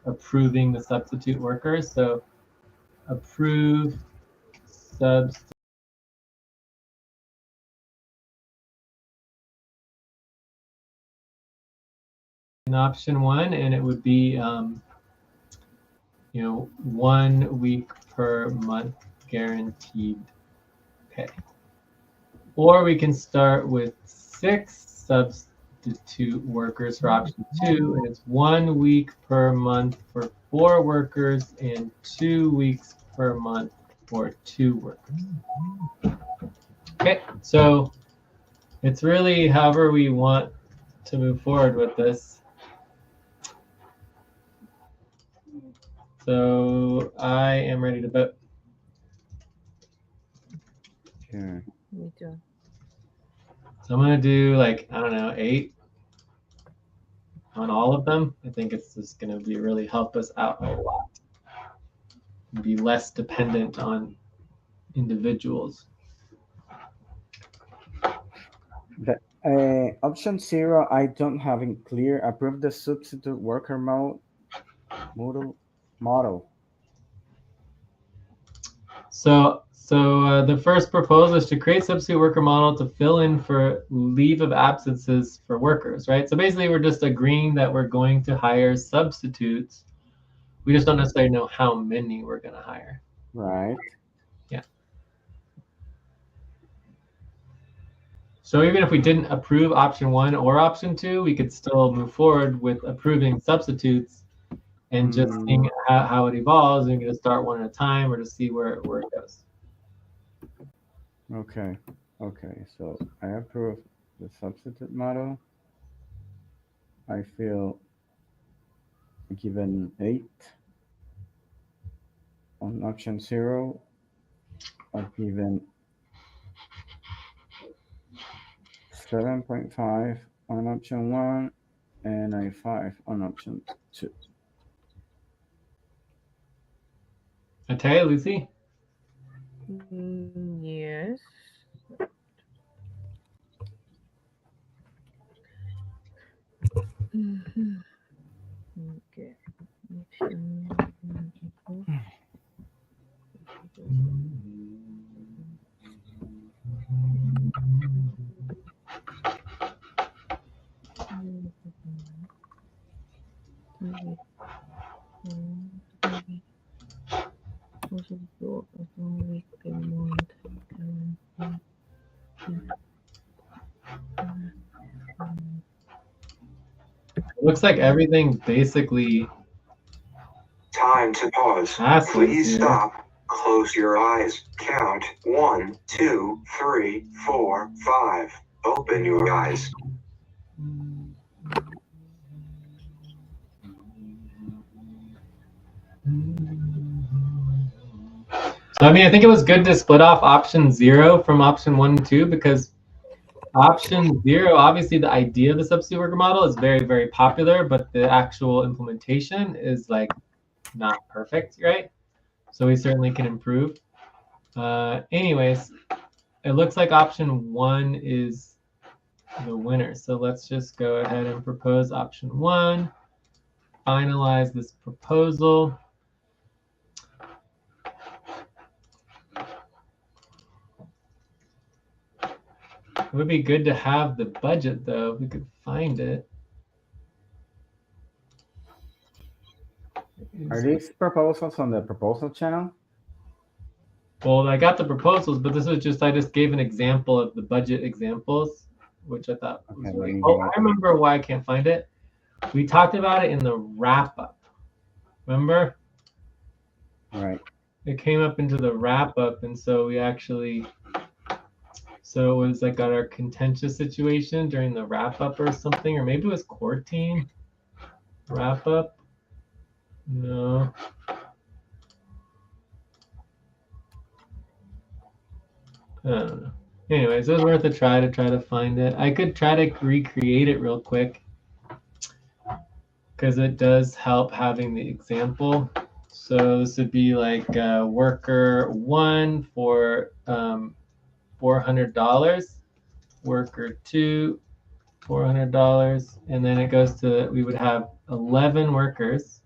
approving the substitute workers. So approve substitute. In option 1, and it would be 1 week per month guaranteed pay. Or we can start with 6 substitute workers for option 2, and it's 1 week per month for 4 workers and 2 weeks per month for 2 workers. Okay, so it's really however we want to move forward with this. So I am ready to vote. Okay. Me too. So I'm gonna do 8 on all of them. I think it's just gonna really help us out a lot. Be less dependent on individuals. The option 0, I don't have it clear. Approve the substitute worker model. So the first proposal is to create substitute worker model to fill in for leave of absences for workers, right? So basically we're just agreeing that we're going to hire substitutes. We just don't necessarily know how many we're going to hire. Right. Yeah. So even if we didn't approve option 1 or option 2, we could still move forward with approving substitutes and just seeing how it evolves. And we can just start one at a time or just see where it goes. Okay. So I approve the substitute model. I feel given 8 on option 0. I've given 7.5 on option 1 and a 5 on option 2. Okay, Lucy? Yes. Okay. Also, work as one week a month. It looks like everything basically Time to pause. passes Please here. stop. Close your eyes. Count 1, 2, 3, 4, 5. Open your eyes. So I mean, I think it was good to split off option 0 from option 1 and 2, because option 0, obviously the idea of the substitute worker model is very, very popular, but the actual implementation is like not perfect, right? So we certainly can improve. Anyways, it looks like option 1 is the winner. So let's just go ahead and propose option 1, finalize this proposal. It would be good to have the budget, though, if we could find it. Are these proposals on the proposal channel? Well, I got the proposals, but this was just, I just gave an example of the budget examples, which I thought was Okay, really, oh, I remember why I can't find it. We talked about it in the wrap up. Remember? Right. It came up into the wrap up, and so we actually, so it was like our contentious situation during the wrap up or something, or maybe it was core team wrap up. No. I don't know. Anyways, it was worth a try to find it. I could try to recreate it real quick, because it does help having the example. So this would be like worker 1 for $400, worker 2, $400, and then it goes to, we would have 11 workers.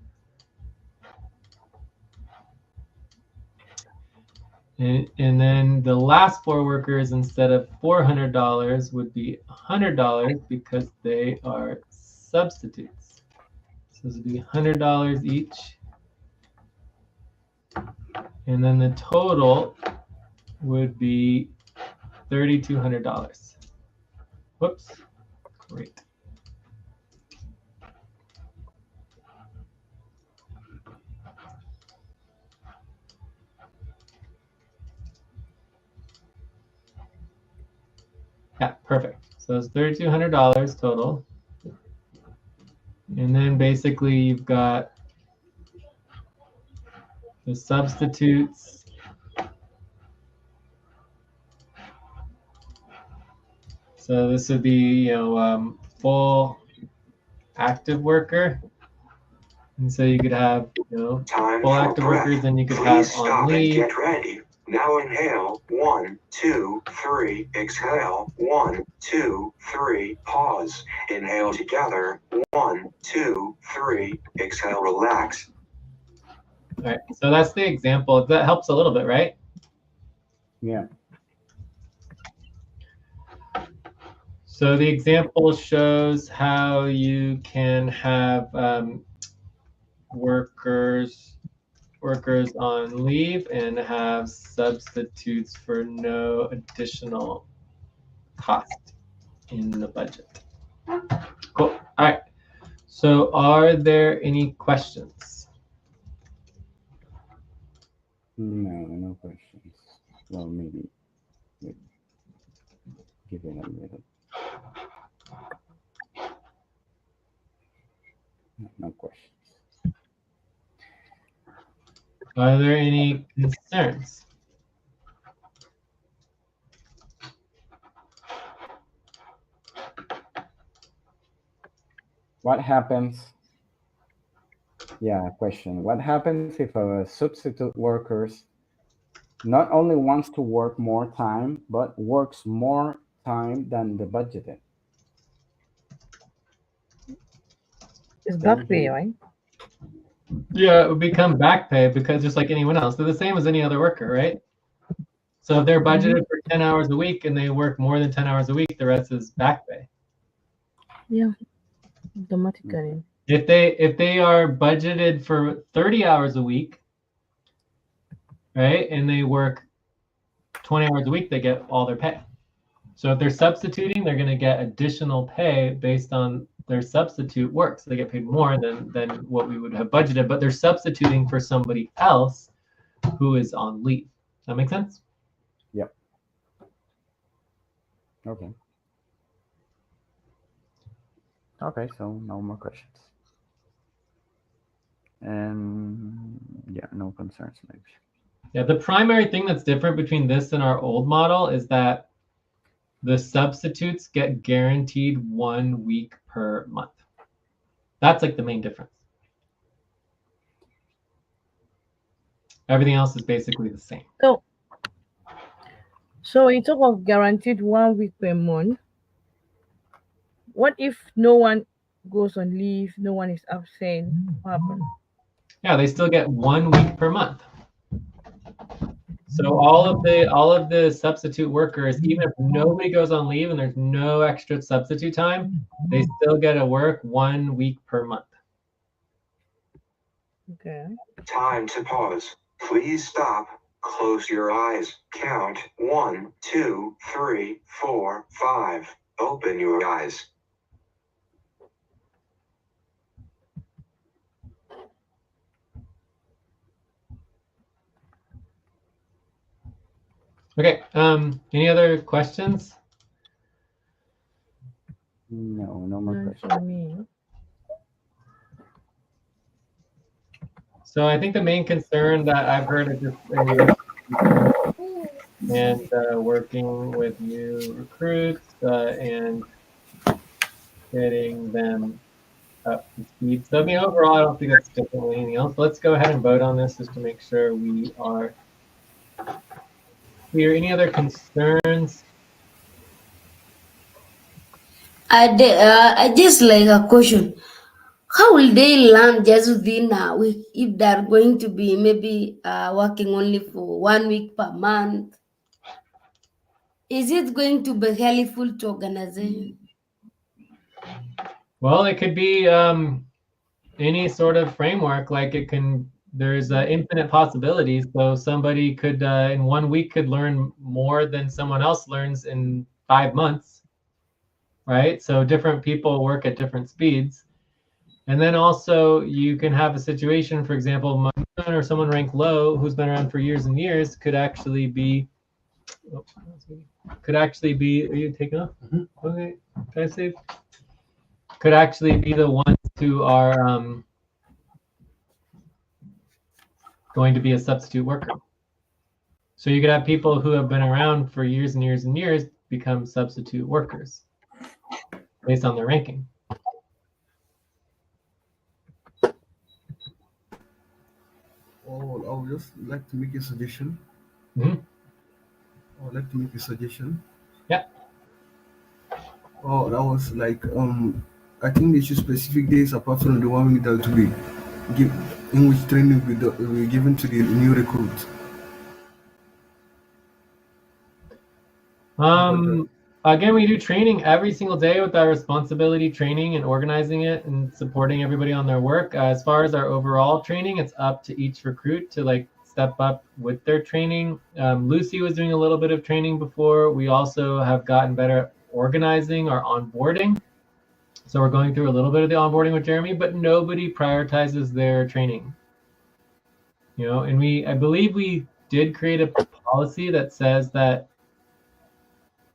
And then the last 4 workers, instead of $400, would be $100 because they are substitutes. So this would be $100 each. And then the total would be $3,200. Whoops. Great. Yeah, perfect. So it's $3,200 total. And then basically you've got the substitutes. So this would be, full active worker. And so you could have, full active workers, and you could have on leave. Get ready. Now inhale. 1, 2, 3. Exhale. 1, 2, 3. Pause. Inhale together. 1, 2, 3. Exhale. Relax. All right. So that's the example. That helps a little bit, right? Yeah. So the example shows how you can have workers on leave and have substitutes for no additional cost in the budget. Cool. All right. So are there any questions? No questions. Well, maybe give it a little. No questions. Are there any concerns? What happens? Yeah, question. What happens if a substitute workers not only wants to work more time, but works more time than the budgeted? It's back pay, right? Yeah, it would become back pay because just like anyone else, they're the same as any other worker, right? So if they're budgeted for 10 hours a week and they work more than 10 hours a week, the rest is back pay. Yeah, automatically. If they are budgeted for 30 hours a week right? And they work 20 hours a week, they get all their pay. So if they're substituting, they're going to get additional pay based on their substitute work. So they get paid more than what we would have budgeted, but they're substituting for somebody else who is on leave. Does that make sense? Yep. Okay. Okay, so no more questions. And yeah, no concerns maybe. Yeah, the primary thing that's different between this and our old model is that the substitutes get guaranteed 1 week per month. That's like the main difference. Everything else is basically the same. So in talk of guaranteed 1 week per month, what if no one goes on leave, no one is absent? What happens? Yeah, they still get 1 week per month. So all of the substitute workers, even if nobody goes on leave and there's no extra substitute time, they still get to work 1 week per month. Okay. Time to pause. Please stop. Close your eyes. Count 1, 2, 3, 4, 5. Open your eyes. Okay. Any other questions? No, no more None questions. for me. So I think the main concern that I've heard is just and working with new recruits and getting them up to speed. So I mean, overall, I don't think that's different than anything else. Let's go ahead and vote on this just to make sure we are clear. Any other concerns? I just like a question. How will they learn just within a week if they're going to be maybe working only for 1 week per month? Is it going to be helpful to organization? Well, it could be any sort of framework. Like it can, there's infinite possibilities. So somebody could in 1 week could learn more than someone else learns in 5 months, right? So different people work at different speeds. And then also you can have a situation, for example, Mamoon or someone ranked low who's been around for years and years could actually be, are you taking off? Okay, try to save. Could actually be the ones who are going to be a substitute worker. So you could have people who have been around for years and years and years become substitute workers based on their ranking. Oh, I would just like to make a suggestion. Mhm. I would like to make a suggestion. Yeah. Oh, that was like I think they should specific days apart from the 1 week that to be give in which training will be given to the new recruits. Again, we do training every single day with our responsibility training and organizing it and supporting everybody on their work. As far as our overall training, it's up to each recruit to like step up with their training. Lucy was doing a little bit of training before. We also have gotten better at organizing our onboarding. So we're going through a little bit of the onboarding with Jeremy, but nobody prioritizes their training. You know, and I believe we did create a policy that says that,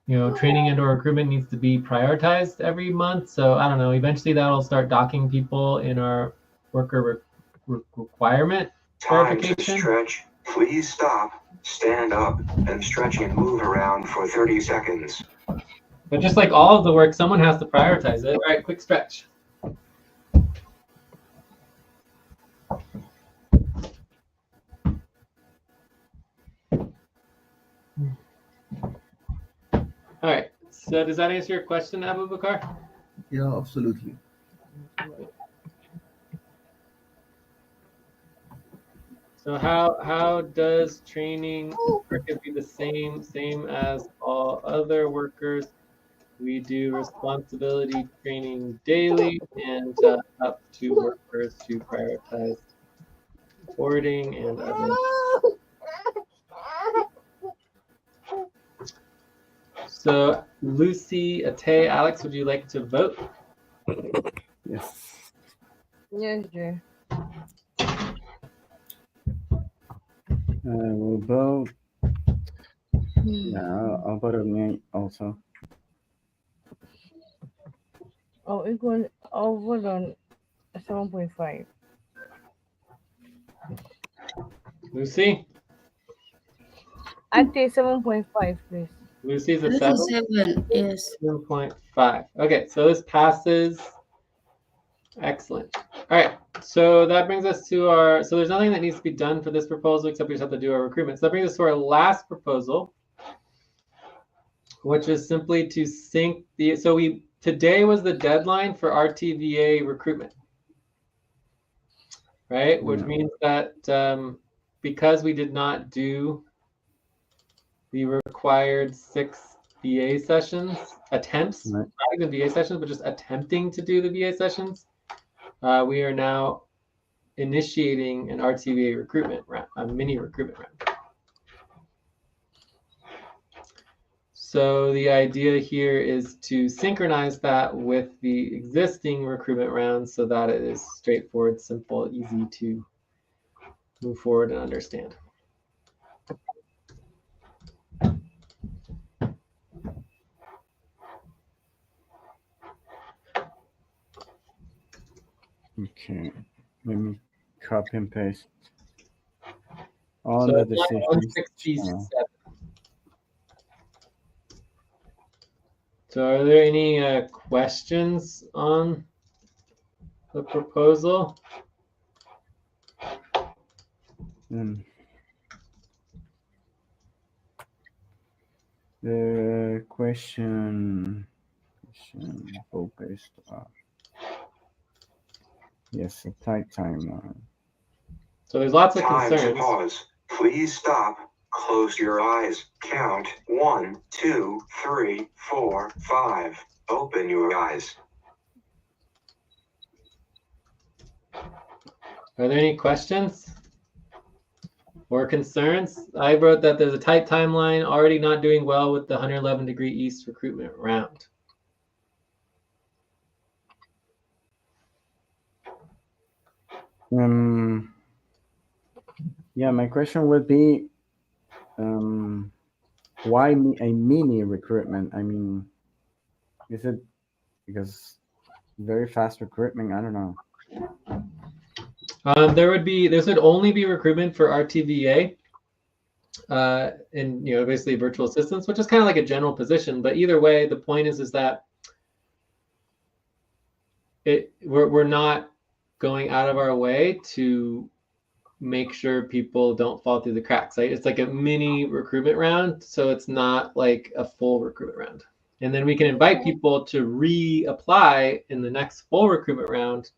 you know, training and or recruitment needs to be prioritized every month. So I don't know, eventually that'll start docking people in our worker requirement Time to verification. stretch. Please stop, stand up, and stretch and move around for 30 seconds. But just like all of the work, someone has to prioritize it. All right, quick stretch. All right, so does that answer your question, Abu Bakar? Yeah, absolutely. So how does training workers be the same as all other workers? We do responsibility training daily and up to workers to prioritize reporting and other. So Lucy, Ate, Alex, would you like to vote? Yes. Yes, Jay. We'll vote. Yeah, I'll vote on me also. Oh, equal. I'll vote on 7.5. Lucy? I'd say 7.5, please. Lucy's a This 7? is 7, yes. 7.5. Okay, so this passes. Excellent. All right, so that brings us to our, so there's nothing that needs to be done for this proposal except we just have to do our recruitment. So that brings us to our last proposal, which is simply to sync the, so today was the deadline for RTVA recruitment, right? Which means that because we did not do the required 6 VA sessions, attempts, Right. not even VA sessions, but just attempting to do the VA sessions, we are now initiating an RTVA recruitment round, a mini recruitment round. So the idea here is to synchronize that with the existing recruitment round so that it is straightforward, simple, easy to move forward and understand. Okay. Let me copy and paste all So the it's line decisions. 167. So are there any questions on the proposal? The question focused. Yes, a tight timeline. So there's lots of Time to concerns. pause. Please stop. Close your eyes. Count 1, 2, 3, 4, 5. Open your eyes. Are there any questions or concerns? I wrote that there's a tight timeline, already not doing well with the 111 degree east recruitment round. Yeah, my question would be, why a mini recruitment? I mean, is it because very fast recruitment? I don't know. There should only be recruitment for RTVA, and basically virtual assistants, which is kind of like a general position. But either way, the point is that we're not going out of our way to make sure people don't fall through the cracks. Right? It's like a mini recruitment round, so it's not like a full recruitment round. And then we can invite people to reapply in the next full recruitment round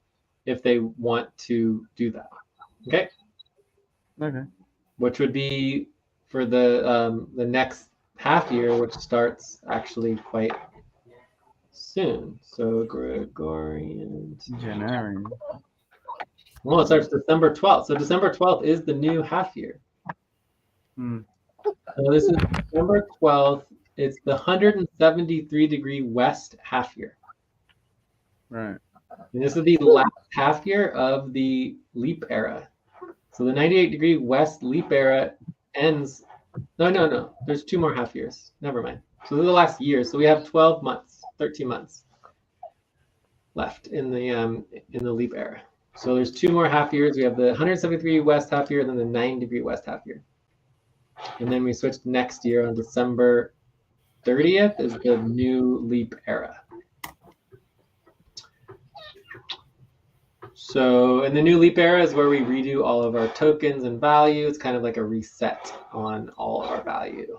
if they want to do that. Okay. Okay. Which would be for the next half year, which starts actually quite soon. So Gregorian January. Well, it starts December 12th. So December 12th is the new half year. So this is December 12th. It's the 173 degree west half year. Right. And this is the last half year of the leap era. So the 98 degree west leap era ends. No. There's 2 more half years. Never mind. So this is the last year. So we have 12 months, 13 months left in the leap era. So there's 2 more half years. We have the 173 west half year, and then the 9 degree west half year. And then we switch next year on December 30th is the new leap era. So in the new leap era is where we redo all of our tokens and value. It's kind of like a reset on all of our value.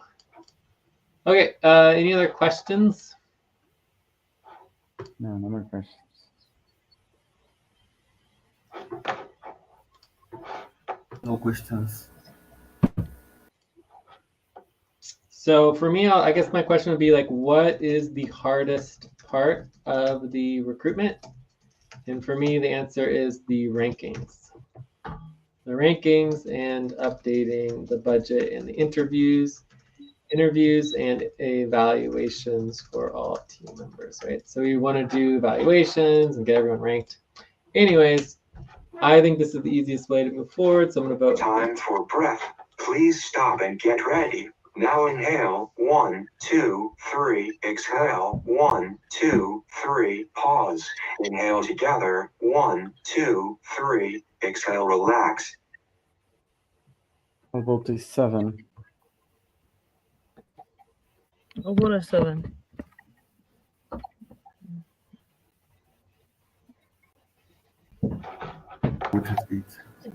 Okay, any other questions? No more questions. No questions. So for me, I guess my question would be like, what is the hardest part of the recruitment? And for me, the answer is the rankings. The rankings and updating the budget and the interviews. interviews and evaluations for all team members, right? So we want to do evaluations and get everyone ranked. Anyways, I think this is the easiest way to move forward, so I'm going to vote. Time for breath. Please stop and get ready. Now inhale, 1, 2, 3, exhale, 1, 2, 3, pause. Inhale together, 1, 2, 3, exhale, relax. I'll vote to 7. I'll vote a 7. Which is 8.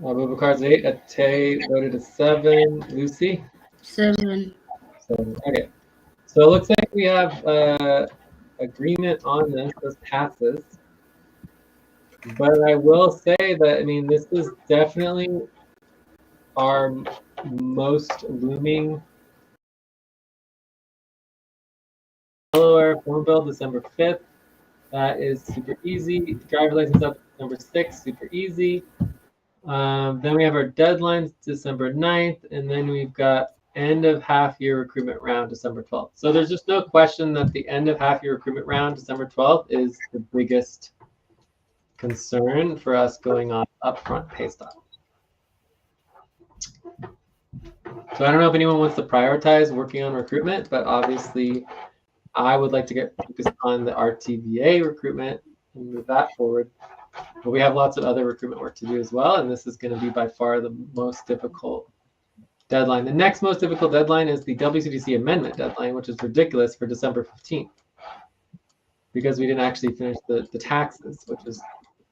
Abubakar's 8. Ate voted a 7. Lucy? 7. 7. Okay. So it looks like we have agreement on this. This passes. But I will say that, I mean, this is definitely our most looming phone bill, December 5th. That is super easy. Driver license up December 6th, super easy. Then we have our deadlines December 9th, and then we've got end of half year recruitment round December 12th. So there's just no question that the end of half year recruitment round December 12th is the biggest concern for us going on upfront pay stop. So I don't know if anyone wants to prioritize working on recruitment, but obviously I would like to get focused on the RTVA recruitment and move that forward. But we have lots of other recruitment work to do as well, and this is going to be by far the most difficult deadline. The next most difficult deadline is the WCDC amendment deadline, which is ridiculous, for December 15th, because we didn't actually finish the taxes, which is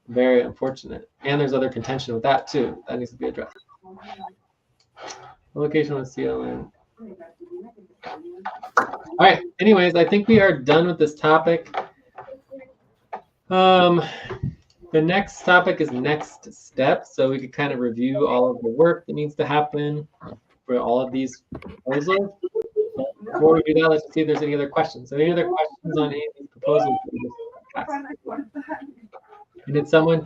very unfortunate. And there's other contention with that too. That needs to be addressed. Location with CLN. All right. Anyways, I think we are done with this topic. The next topic is next steps. So we could kind of review all of the work that needs to happen for all of these proposals. But before we do that, let's see if there's any other questions. So any other questions on any of these proposals? And did someone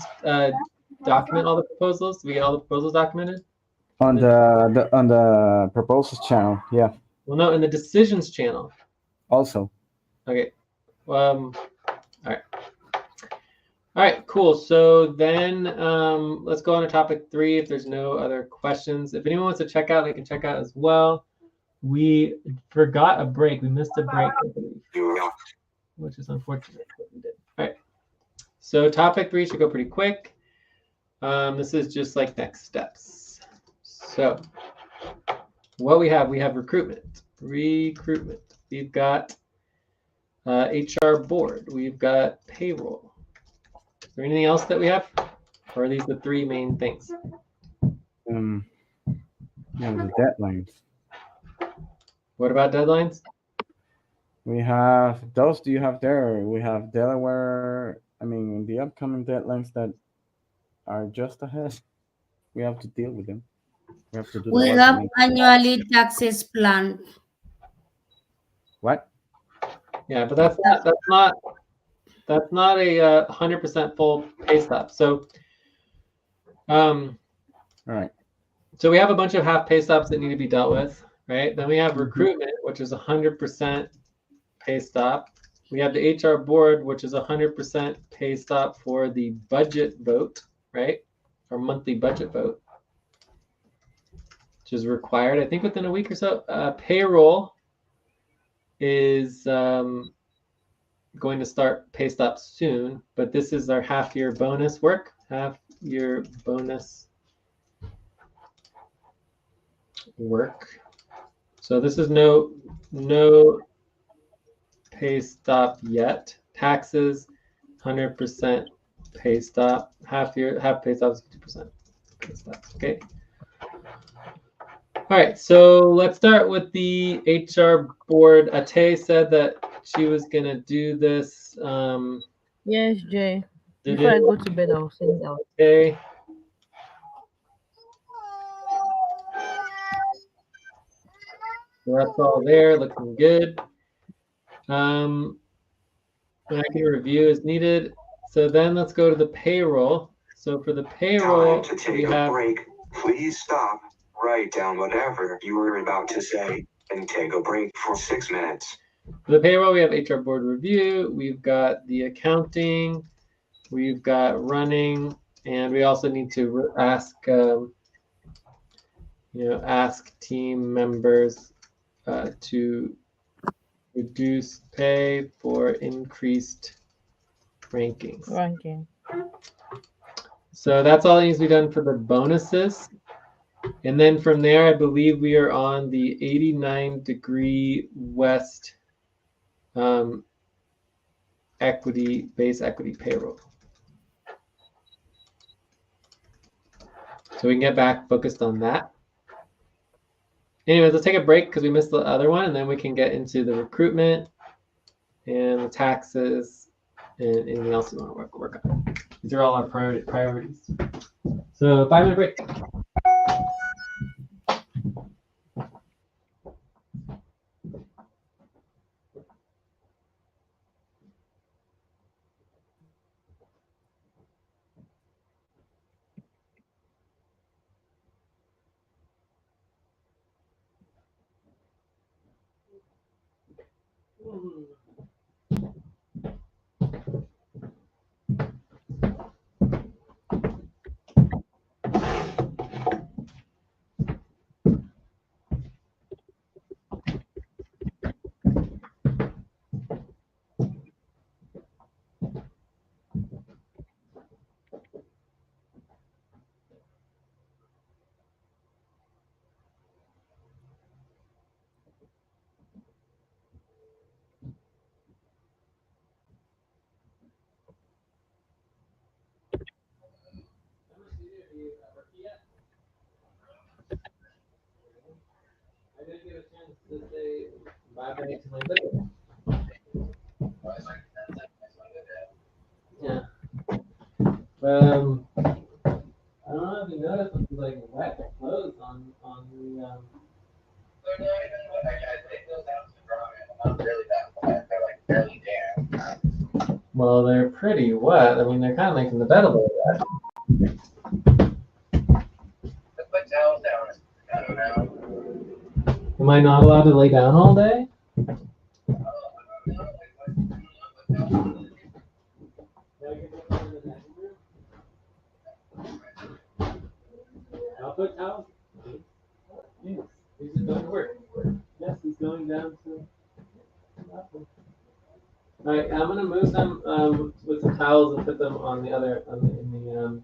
document all the proposals? Did we get all the proposals documented? On the proposals channel, yeah. Well, no, in the decisions channel. Also. Okay. All right. All right, cool. So then let's go on to topic 3 if there's no other questions. If anyone wants to check out, they can check out as well. We forgot a break. We missed a break, I believe, which is unfortunate, but we did. All right. So topic 3 should go pretty quick. This is just like next steps. So what we have recruitment. We've got HR board. We've got payroll. Is there anything else that we have? Or are these the 3 main things? Yeah, the deadlines. What about deadlines? We have those. Do you have there? We have Delaware. I mean, the upcoming deadlines that are just ahead. We have to deal with them. We have to do. We have annually taxes planned. What? Yeah, but that's not a 100% full pay stop. So, all right. So we have a bunch of half pay stops that need to be dealt with, right? Then we have recruitment, which is 100% pay stop. We have the HR board, which is 100% pay stop for the budget vote, right? Our monthly budget vote, which is required, I think, within a week or so. Payroll is going to start pay stop soon, but this is our half-year bonus work, half-year bonus work. So this is no pay stop yet. Taxes, 100% pay stop. Half pay stop is 50% pay stop. Okay. All right. So let's start with the HR board. Ate said that she was gonna do this. Yes, Jay. Before I go to bed, I'll send it out. Okay. So that's all there, looking good. An accurate review is needed. So then let's go to the payroll. So for the payroll, Time to take a break. Please stop. Write down whatever you were about to say. and take a break for 6 minutes. For the payroll, we have HR board review. We've got the accounting. We've got running, and we also need to ask, ask team members to reduce pay for increased rankings. Ranking. So that's all that needs to be done for the bonuses. And then from there, I believe we are on the 89° West base equity payroll. So we can get back focused on that. Anyways, let's take a break because we missed the other one, and then we can get into the recruitment and the taxes and anything else we want to work on. These are all our priorities. So 5-minute break. I didn't get a chance to say bye-bye to my liver. Yeah. I don't know if you noticed, but there's like wet clothes on the They're not even wet. I take those out to dry. Not really that wet. They're like barely damp. Well, they're pretty wet. I mean, they're kind of making the bed a little wet. Let's put towels down. I don't know. Am I not allowed to lay down all day? I'll put towels. Yes. He's just going to work. Yes, he's going down to. All right, I'm gonna move them with the towels and put them on the other in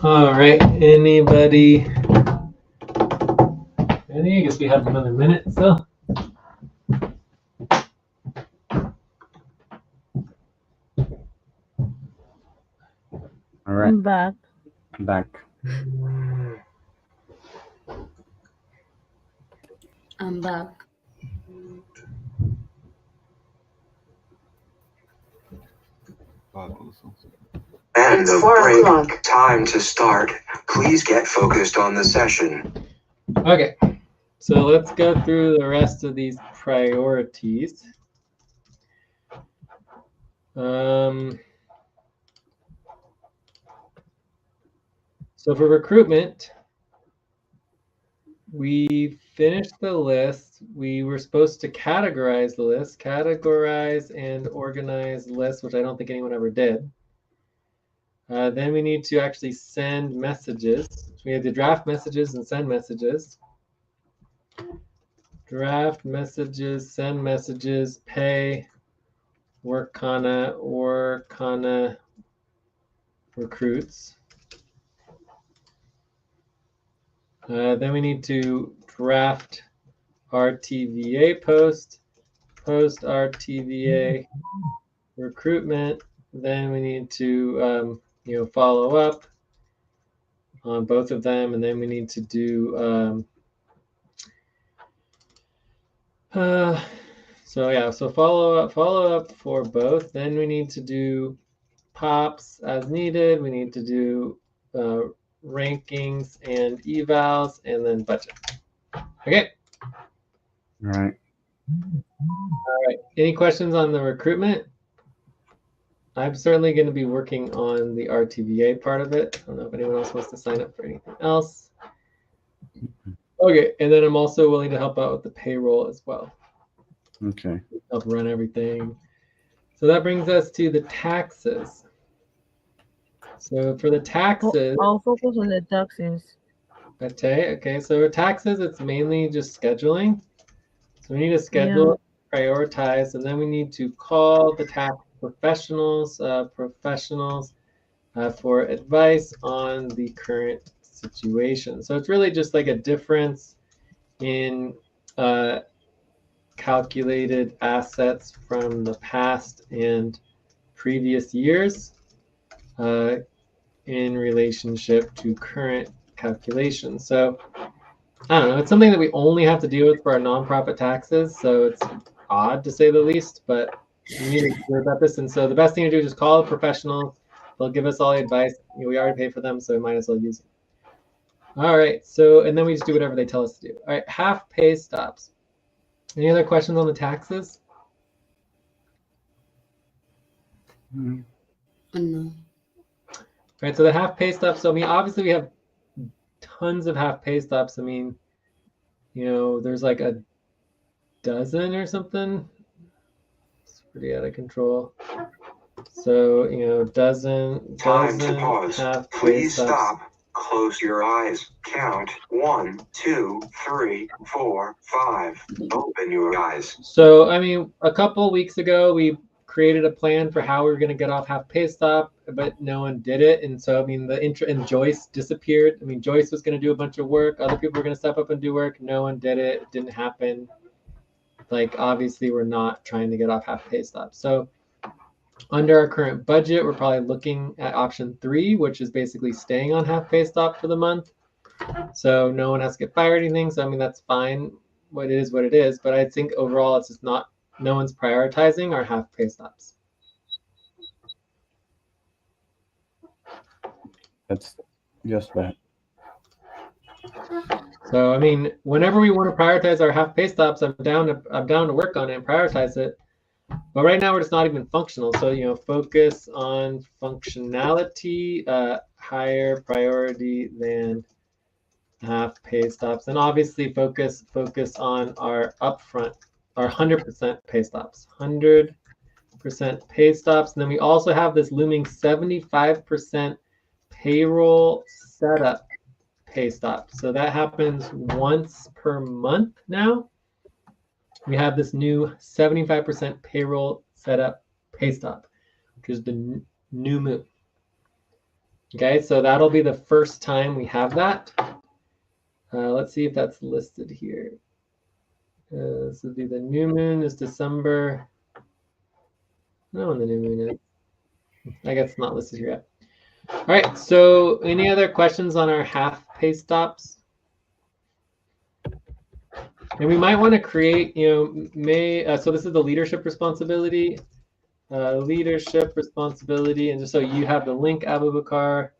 All right, anybody? I guess we have another minute still. All right, I'm back. back. I'm back. Back also. End It's of 4 break. o'clock. Time to start. Please get focused on the session. Okay, so let's go through the rest of these priorities. So for recruitment, we finished the list. We were supposed to categorize the list, categorize and organize the list, which I don't think anyone ever did. Then we need to actually send messages. We have to draft messages and send messages. Draft messages, send messages, pay, Workana, recruits. Then we need to draft RTVA post RTVA recruitment. Then we need to follow up on both of them, and then we need to do so follow up for both. Then we need to do pops as needed. We need to do rankings and evals, and then budget. Okay. All right. All right. Any questions on the recruitment? I'm certainly going to be working on the RTVA part of it. I don't know if anyone else wants to sign up for anything else. Okay, and then I'm also willing to help out with the payroll as well. Okay. Help run everything. So that brings us to the taxes. So for the taxes, I'll focus on the taxes. okay, so taxes, it's mainly just scheduling. So we need to schedule, prioritize, and then we need to call the tax professionals for advice on the current situation. So it's really just like a difference in calculated assets from the past and previous years in relationship to current calculations. So I don't know, it's something that we only have to deal with for our nonprofit taxes. So it's odd to say the least, but we need to be clear about this. And so the best thing to do is just call a professional. They'll give us all the advice. We already pay for them, so we might as well use it. All right, so, and then we just do whatever they tell us to do. All right, half pay stops. Any other questions on the taxes? No. All right, so the half pay stops. So, I mean, obviously we have tons of half pay stops. I mean, there's like a dozen or something. It's pretty out of control. So, dozen Time to pause. half pay Please stops. stop. Close your eyes. Count 1, 2, 3, 4, 5. Open your eyes. So, I mean, a couple weeks ago, we created a plan for how we were going to get off half pay stop, but no one did it. And so, I mean, and Joyce disappeared. I mean, Joyce was going to do a bunch of work. Other people were going to step up and do work. No one did it. It didn't happen. Like, obviously, we're not trying to get off half pay stop. So, under our current budget, we're probably looking at option 3, which is basically staying on half pay stop for the month. So no one has to get fired or anything. So I mean, that's fine. What it is. But I think overall, it's just no one's prioritizing our half pay stops. That's just that. So I mean, whenever we want to prioritize our half pay stops, I'm down to work on it and prioritize it. But right now we're just not even functional. So focus on functionality, higher priority than half pay stops, and obviously focus on our upfront, our 100% pay stops, 100% pay stops. And then we also have this looming 75% payroll setup pay stop. So that happens once per month now. We have this new 75% payroll setup pay stop, which is the new move. Okay, so that'll be the first time we have that. Let's see if that's listed here. This would be the new moon is December. I don't know when the new moon is. I guess it's not listed here yet. All right, so any other questions on our half pay stops? And we might want to create, so this is the leadership responsibility. Leadership responsibility, and just so you have the link, Abu Bakar,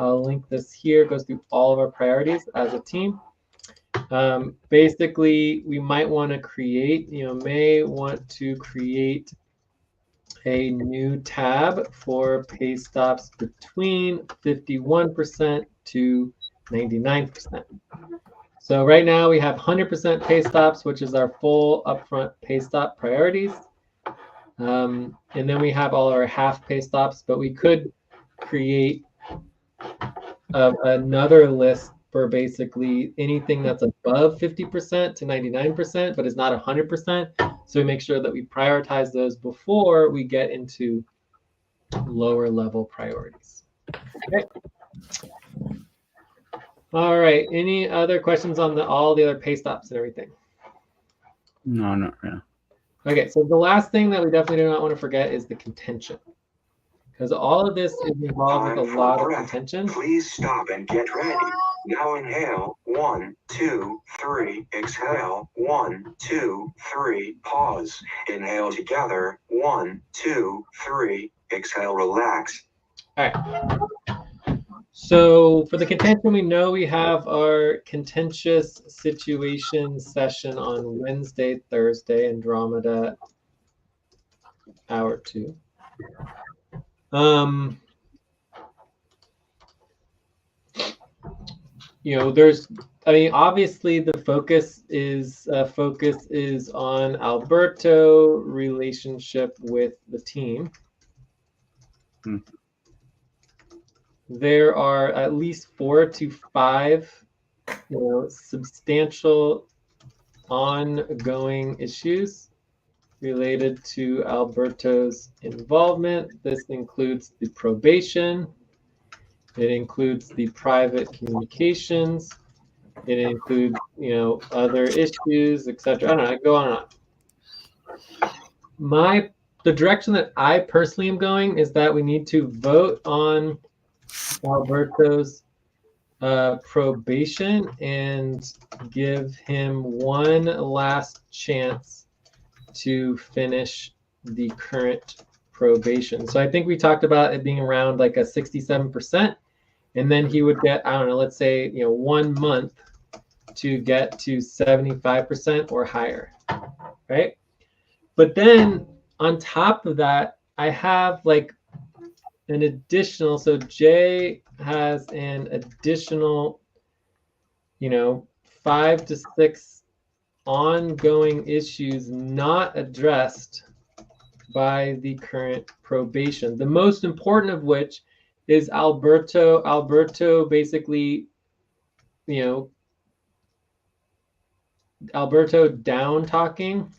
I'll link this here. It goes through all of our priorities as a team. Basically, we might want to create, may want to create a new tab for pay stops between 51% to 99%. So right now we have 100% pay stops, which is our full upfront pay stop priorities. And then we have all our half pay stops, but we could create another list for basically anything that's above 50% to 99%, but is not 100%. So we make sure that we prioritize those before we get into lower level priorities. Okay. All right. Any other questions on all the other pay stops and everything? No, not really. Okay, so the last thing that we definitely do not want to forget is the contention. Because all of this is involved with a lot of contention. Please stop and get ready. Now inhale, 1, 2, 3, exhale, 1, 2, 3, pause. Inhale together, 1, 2, 3, exhale, relax. All right. So for the contention, we know we have our contentious situation session on Wednesday, Thursday, Andromeda, hour 2. Obviously the focus is on Alberto relationship with the team. There are at least 4 to 5, substantial ongoing issues related to Alberto's involvement. This includes the probation. It includes the private communications. It includes, other issues, etc. I don't know. I go on and on. The direction that I personally am going is that we need to vote on Alberto's probation and give him one last chance to finish the current probation. So I think we talked about it being around like a 67%, and then he would get, I don't know, let's say 1 month to get to 75% or higher, right? But then on top of that, I have like an additional, so Jay has an additional, 5 to 6 ongoing issues not addressed by the current probation. The most important of which is Alberto. Alberto basically, Alberto down talking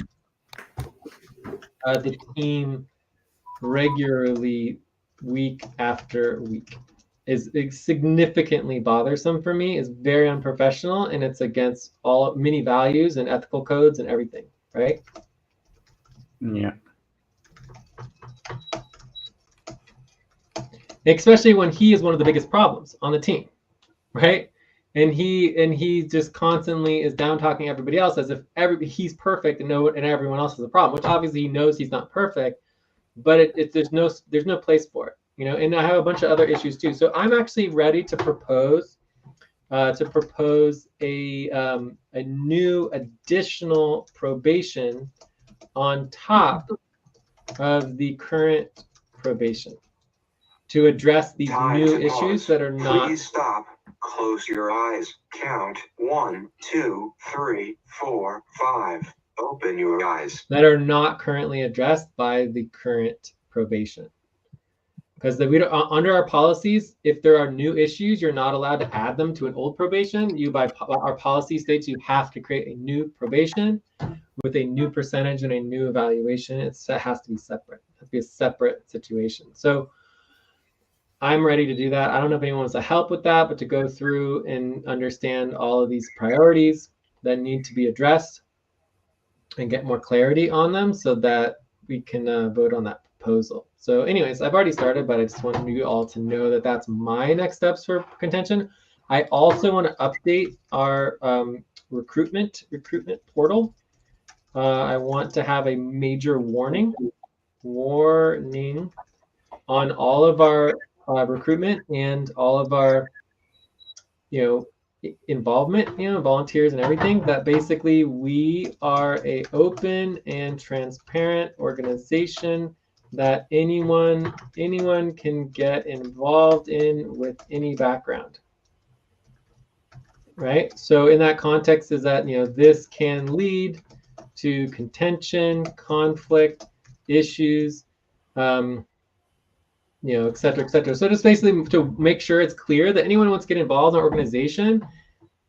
the team regularly week after week is significantly bothersome for me, is very unprofessional, and it's against many values and ethical codes and everything, right? Yeah. Especially when he is one of the biggest problems on the team, right? And he just constantly is down talking everybody else as if he's perfect and everyone else is a problem, which obviously he knows he's not perfect, but there's no place for it, And I have a bunch of other issues too. So I'm actually ready to propose a new additional probation on top of the current probation to address these new issues that are not. Please stop. Close your eyes. Count 1, 2, 3, 4, 5. Open your eyes. That are not currently addressed by the current probation. Because under our policies, if there are new issues, you're not allowed to add them to an old probation. Our policy states you have to create a new probation with a new percentage and a new evaluation. It has to be separate. It has to be a separate situation. So I'm ready to do that. I don't know if anyone wants to help with that, but to go through and understand all of these priorities that need to be addressed and get more clarity on them so that we can vote on that proposal. So anyways, I've already started, but I just want you all to know that that's my next steps for contention. I also want to update our recruitment portal. I want to have a major warning on all of our recruitment and all of our, involvement, volunteers and everything, that basically we are a open and transparent organization that anyone can get involved in with any background. Right? So in that context is that, this can lead to contention, conflict, issues, et cetera, et cetera. So just basically to make sure it's clear that anyone who wants to get involved in an organization,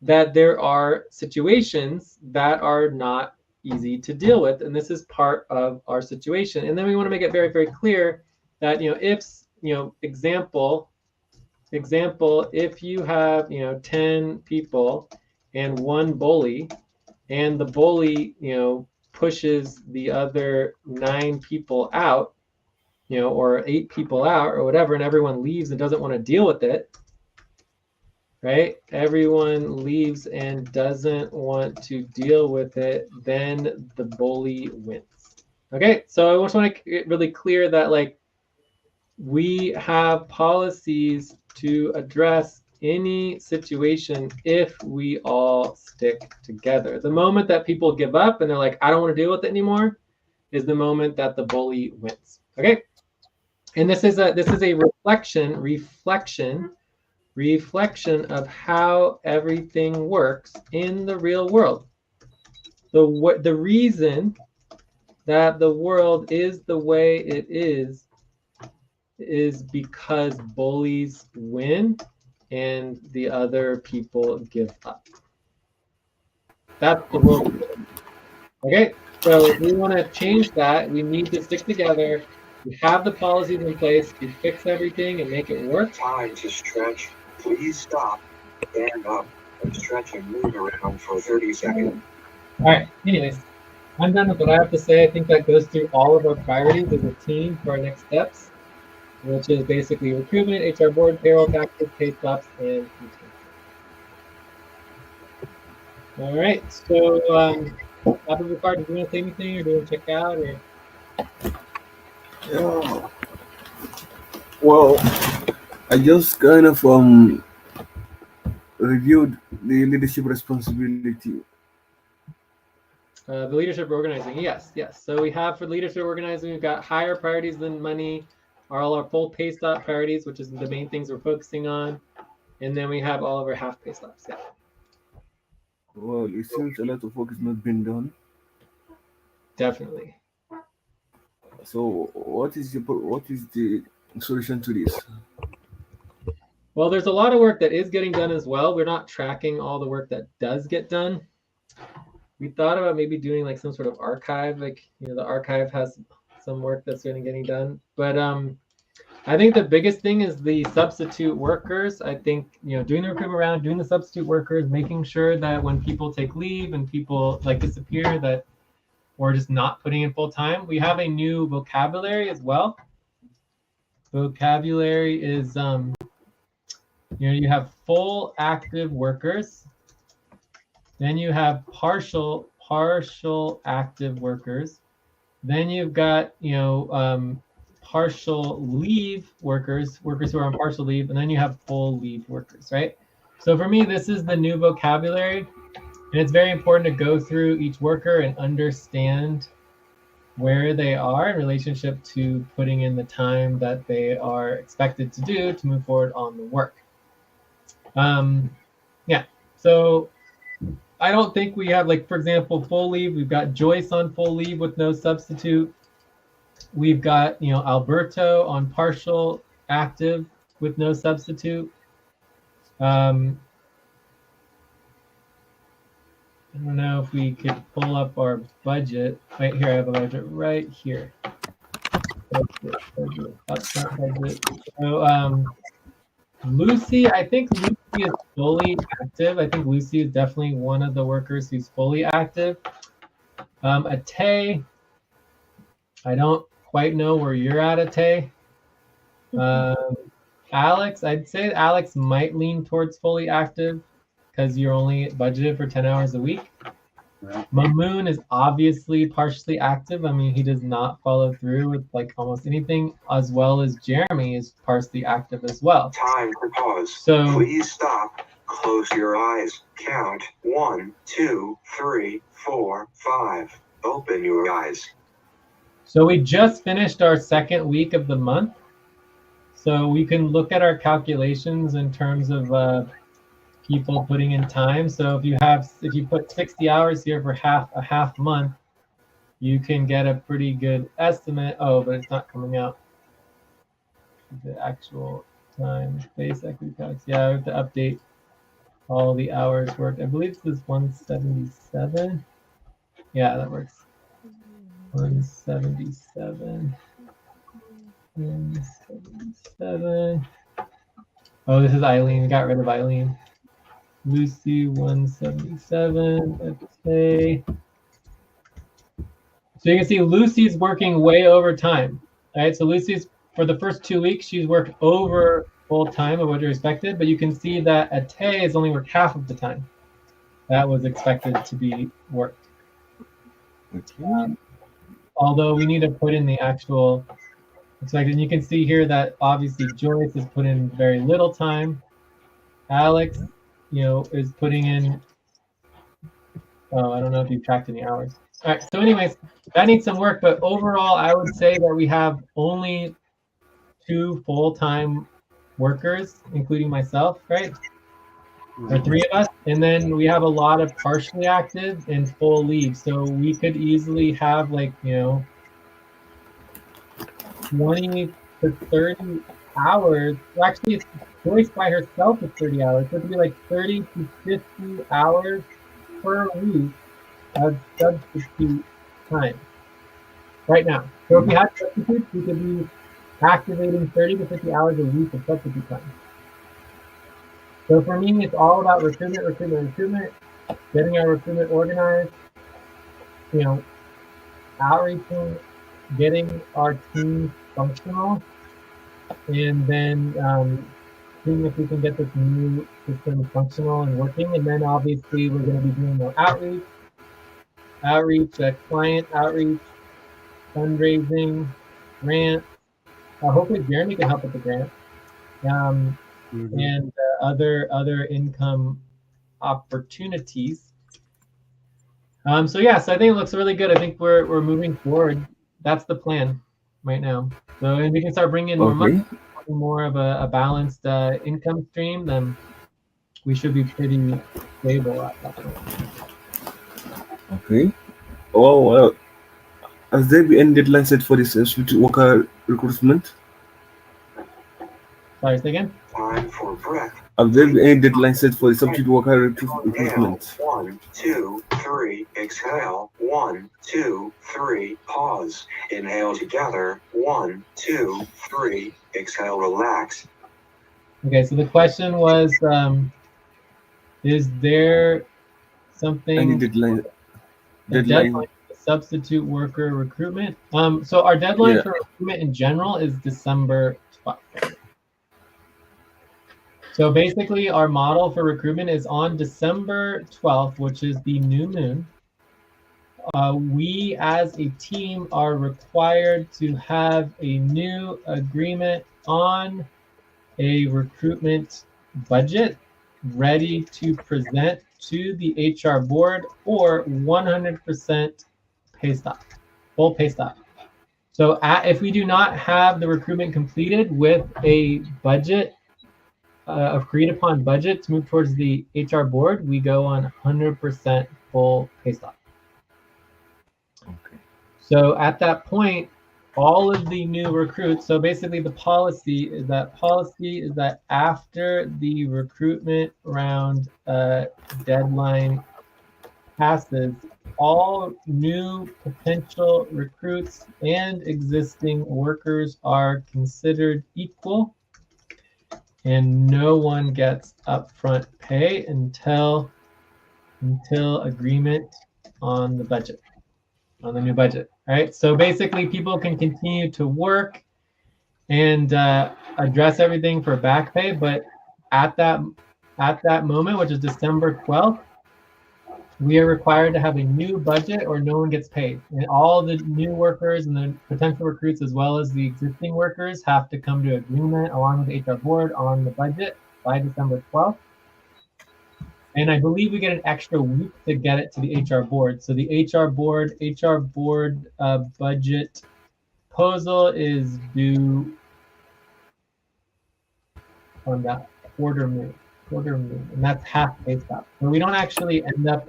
that there are situations that are not easy to deal with, and this is part of our situation. And then we want to make it very, very clear that, if, example, if you have, 10 people and one bully, and the bully, pushes the other 9 people out, or 8 people out or whatever, and everyone leaves and doesn't want to deal with it, right? Everyone leaves and doesn't want to deal with it, then the bully wins. Okay, so I just want to get really clear that, like, we have policies to address any situation if we all stick together. The moment that people give up and they're like, I don't want to deal with it anymore, is the moment that the bully wins. Okay, and this is a reflection of how everything works in the real world. The reason that the world is the way it is because bullies win and the other people give up. That's the world. Okay, so we want to change that. We need to stick together. We have the policies in place to fix everything and make it work. Time to stretch. Please stop, stand up, and stretch and move around for 30 seconds. All right, anyways, I'm done with what I have to say. I think that goes through all of our priorities as a team for our next steps, which is basically recruitment, HR board, payroll, taxes, pay stubs, and retention. All right, so Dr. Ricard, do you want to say anything, or do you want to check out? Or? Yeah. Well, I just kind of reviewed the leadership responsibility. The leadership organizing, yes. So we have for leadership organizing, we've got higher priorities than money, all our full pay stop priorities, which is the main things we're focusing on, and then we have all of our half pay stops. Yeah. Well, it seems a lot of work has not been done. Definitely. So, what is the solution to this? Well, there's a lot of work that is getting done as well. We're not tracking all the work that does get done. We thought about maybe doing like some sort of archive, like, the archive has some work that's really getting done. But I think the biggest thing is the substitute workers. I think, doing the recruitment round, doing the substitute workers, making sure that when people take leave and people like disappear, that we're just not putting in full time. We have a new vocabulary as well. Vocabulary is, you have full active workers. Then you have partial active workers. Then you've got, partial leave workers who are on partial leave, and then you have full leave workers, right? So for me, this is the new vocabulary, and it's very important to go through each worker and understand where they are in relationship to putting in the time that they are expected to do to move forward on the work. Yeah, so I don't think we have, like, for example, full leave. We've got Joyce on full leave with no substitute. We've got, Alberto on partial active with no substitute. I don't know if we could pull up our budget. Right here, I have a budget right here. upfront budget. So Lucy, I think Lucy is fully active. I think Lucy is definitely one of the workers who's fully active. Atay, I don't quite know where you're at, Atay. Alex, I'd say Alex might lean towards fully active because you're only budgeted for 10 hours a week. Right. Mamoon is obviously partially active. I mean, he does not follow through with like almost anything, as well as Jeremy is partially active as well. Time to pause. So Please stop. Close your eyes. Count 1, 2, 3, 4, 5. Open your eyes. So we just finished our second week of the month. So we can look at our calculations in terms of people putting in time. So if you put 60 hours here for a half month, you can get a pretty good estimate. Oh, but it's not coming out. The actual time base equity tax. Yeah, I have to update all the hours worked. I believe this is 177. Yeah, that works. 177. 177. Oh, this is Eileen. We got rid of Eileen. Lucy 177. Okay. So you can see Lucy's working way over time. Right? So Lucy's for the first 2 weeks, she's worked over full time of what you expected, but you can see that Atay has only worked half of the time that was expected to be worked. Okay. Although we need to put in the actual expected. And you can see here that obviously Joyce has put in very little time. Alex, is putting in, oh, I don't know if you've tracked any hours. All right, so anyways, that needs some work, but overall, I would say that we have only 2 full-time workers, including myself, right? Or 3 of us, and then we have a lot of partially active and full leave. So we could easily have 20 to 30 hours. Well, actually, it's Joyce by herself is 30 hours. So it could be like 30 to 50 hours per week of substitute time right now. So if we had substitutes, we could be activating 30 to 50 hours a week of substitute time. So for me, it's all about recruitment, getting our recruitment organized, outreaching, getting our team functional, and then seeing if we can get this new system functional and working. And then obviously we're going to be doing more outreach, client outreach, fundraising, grants. Hopefully Jeremy can help with the grant, and other income opportunities. So I think it looks really good. I think we're moving forward. That's the plan right now. So if we can start bringing in more money, more of a balanced income stream, then we should be pretty stable at that point. Okay. Oh, well. Has there been any deadline set for this substitute worker recruitment? Sorry, say again? Time for breath. Have there been any deadline set for the substitute worker recruitment? 1, 2, 3. Exhale. 1, 2, 3. Pause. Inhale together. 1, 2, 3. Exhale. Relax. Okay, so the question was, is there something? Any deadline? Substitute worker recruitment. So our deadline for recruitment in general is December 12th. So basically our model for recruitment is on December 12th, which is the new moon. We as a team are required to have a new agreement on a recruitment budget ready to present to the HR board, or 100% pay stop, full pay stop. So if we do not have the recruitment completed with a budget, agreed upon budget to move towards the HR board, we go on 100% full pay stop. Okay. So at that point, all of the new recruits, so basically the policy is that after the recruitment round deadline passes, all new potential recruits and existing workers are considered equal, and no one gets upfront pay until agreement on the budget, on the new budget. All right. So basically, people can continue to work and address everything for back pay, but at that moment, which is December 12th, we are required to have a new budget or no one gets paid. And all the new workers and the potential recruits, as well as the existing workers, have to come to agreement along with the HR board on the budget by December 12th. And I believe we get an extra week to get it to the HR board. So the HR board budget proposal is due on that quarter moon, and that's half pay stop. So we don't actually end up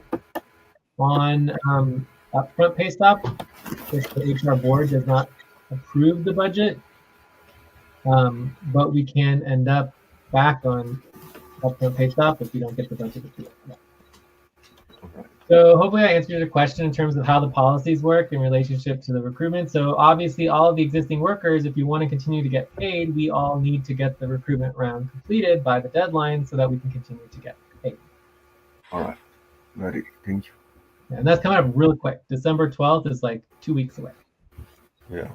on upfront pay stop if the HR board does not approve the budget, but we can end up back on upfront pay stop if we don't get the budget approved. So hopefully I answered your question in terms of how the policies work in relationship to the recruitment. So obviously all of the existing workers, if you want to continue to get paid, we all need to get the recruitment round completed by the deadline so that we can continue to get paid. All right. Ready. Thank you. Yeah, and that's coming up real quick. December 12th is like 2 weeks away. Yeah.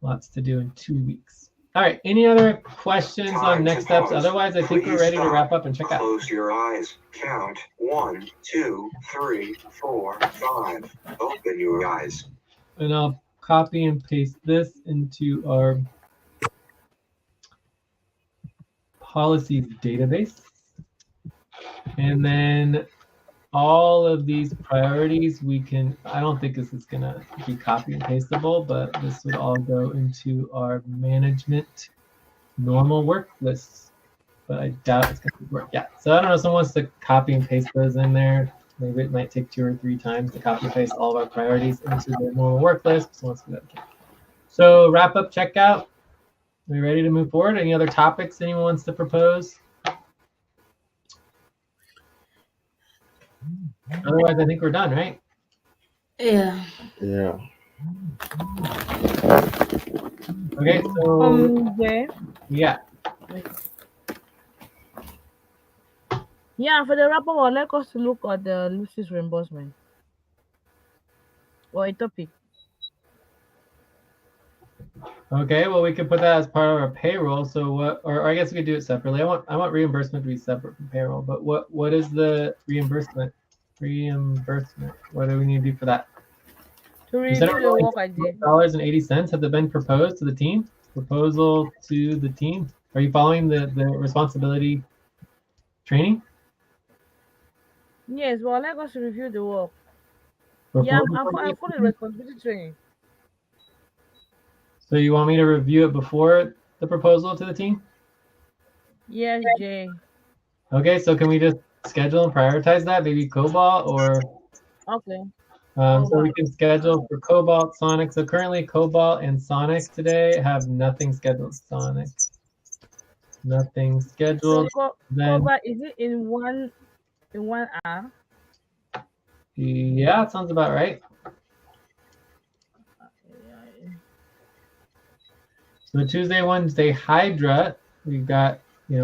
Lots to do in 2 weeks. All right. Any other questions on next steps? Otherwise, I think we're ready to wrap up and check out. Close your eyes. Count 1, 2, 3, 4, 5. Open your eyes. And I'll copy and paste this into our policies database. And then all of these priorities we can, I don't think this is gonna be copy and pasteable, but this would all go into our management normal work lists. But I doubt it's gonna work. Yeah, so I don't know if someone wants to copy and paste those in there. Maybe it might take 2 or 3 times to copy and paste all of our priorities into the normal work list. So, so wrap up, checkout. Are we ready to move forward? Any other topics anyone wants to propose? Otherwise, I think we're done, right? Yeah. Yeah. Okay, so yeah. Yeah, for the wrap up, I'd like us to look at the Lucy's reimbursement or a topic. Okay, well, we could put that as part of our payroll. So what, or I guess we could do it separately. I want reimbursement to be separate from payroll. But what is the reimbursement? Reimbursement. What do we need to do for that? To review the work I did. $80 have they been proposed to the team? Proposal to the team. Are you following the responsibility training? Yes, well, I'd like us to review the work. Proposal Yeah, I'm following responsibility training. So you want me to review it before the proposal to the team? Yes, Jay. Okay, so can we just schedule and prioritize that? Maybe Cobalt or... Okay. So we can schedule for Cobalt, Sonic. So currently Cobalt and Sonic today have nothing scheduled. Sonic. Nothing scheduled. So Cobalt, is it in one hour? Yeah, it sounds about right. So Tuesday, Wednesday, Hydra. We've got,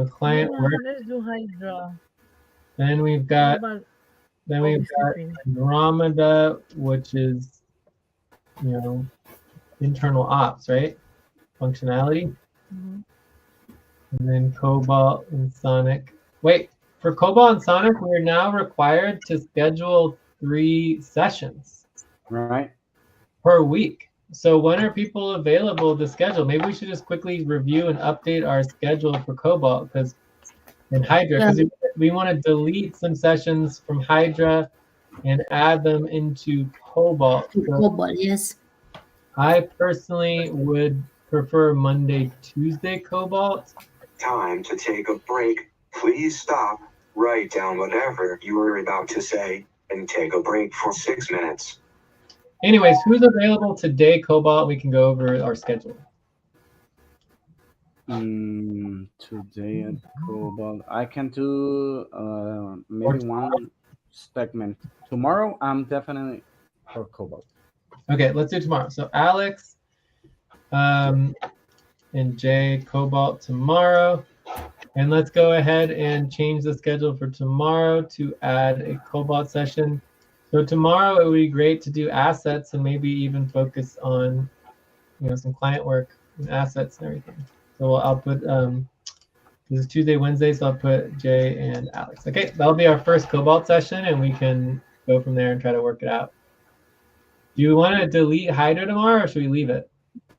client work. Let's do Hydra. Then we've got Andromeda, which is, internal ops, right? Functionality. Mm-hmm. And then Cobalt and Sonic. Wait, for Cobalt and Sonic, we're now required to schedule 3 sessions. Right. Per week. So when are people available to schedule? Maybe we should just quickly review and update our schedule for Cobalt and Hydra, because we want to delete some sessions from Hydra and add them into Cobalt. So Cobalt, yes. I personally would prefer Monday, Tuesday Cobalt. Time to take a break. Please stop, write down whatever you were about to say, and take a break for 6 minutes. Anyways, who's available today, Cobalt? We can go over our schedule. Today at Cobalt, I can do maybe segment. Tomorrow, I'm definitely for Cobalt. Okay, let's do tomorrow. So Alex and Jay Cobalt tomorrow. And let's go ahead and change the schedule for tomorrow to add a Cobalt session. So tomorrow it would be great to do assets and maybe even focus on, some client work and assets and everything. So I'll put this is Tuesday, Wednesday, so I'll put Jay and Alex. Okay, that'll be our first Cobalt session, and we can go from there and try to work it out. Do you want to delete Hydra tomorrow, or should we leave it?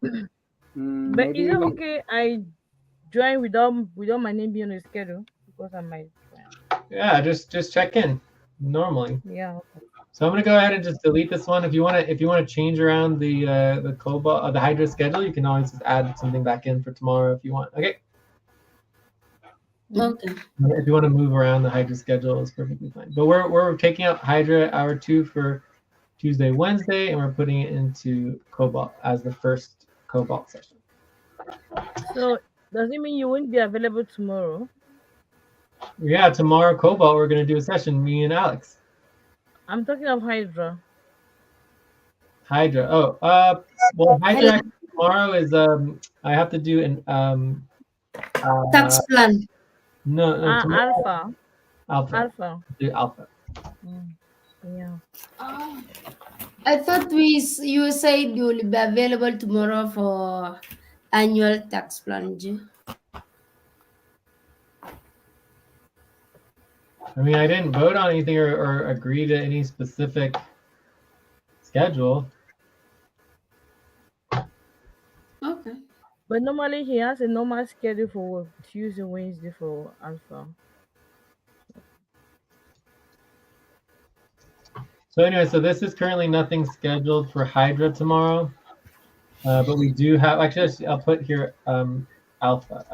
But Maybe is it okay I join without my name being on the schedule because I might join? Yeah, just check in normally. Yeah. Okay. So I'm gonna go ahead and just delete this one. If you want to change around the Cobalt the Hydra schedule, you can always just add something back in for tomorrow if you want. Okay. Okay. If you want to move around the Hydra schedule, it's perfectly fine. But we're taking out Hydra hour 2 for Tuesday, Wednesday, and we're putting it into Cobalt as the first Cobalt session. So does it mean you won't be available tomorrow? Yeah, tomorrow Cobalt we're gonna do a session, me and Alex. I'm talking of Hydra. Hydra. Oh, well, Hydra actually tomorrow is I have to do an Tax plan. no tomorrow, Alpha. do alpha. Yeah. I thought you said you will be available tomorrow for annual tax plan. G. I mean, I didn't vote on anything or agree to any specific schedule. Okay. But normally he has a normal schedule for work, Tuesday, Wednesday for Alpha. So anyway, so this is currently nothing scheduled for Hydra tomorrow, but we do have. Actually, I'll put here alpha,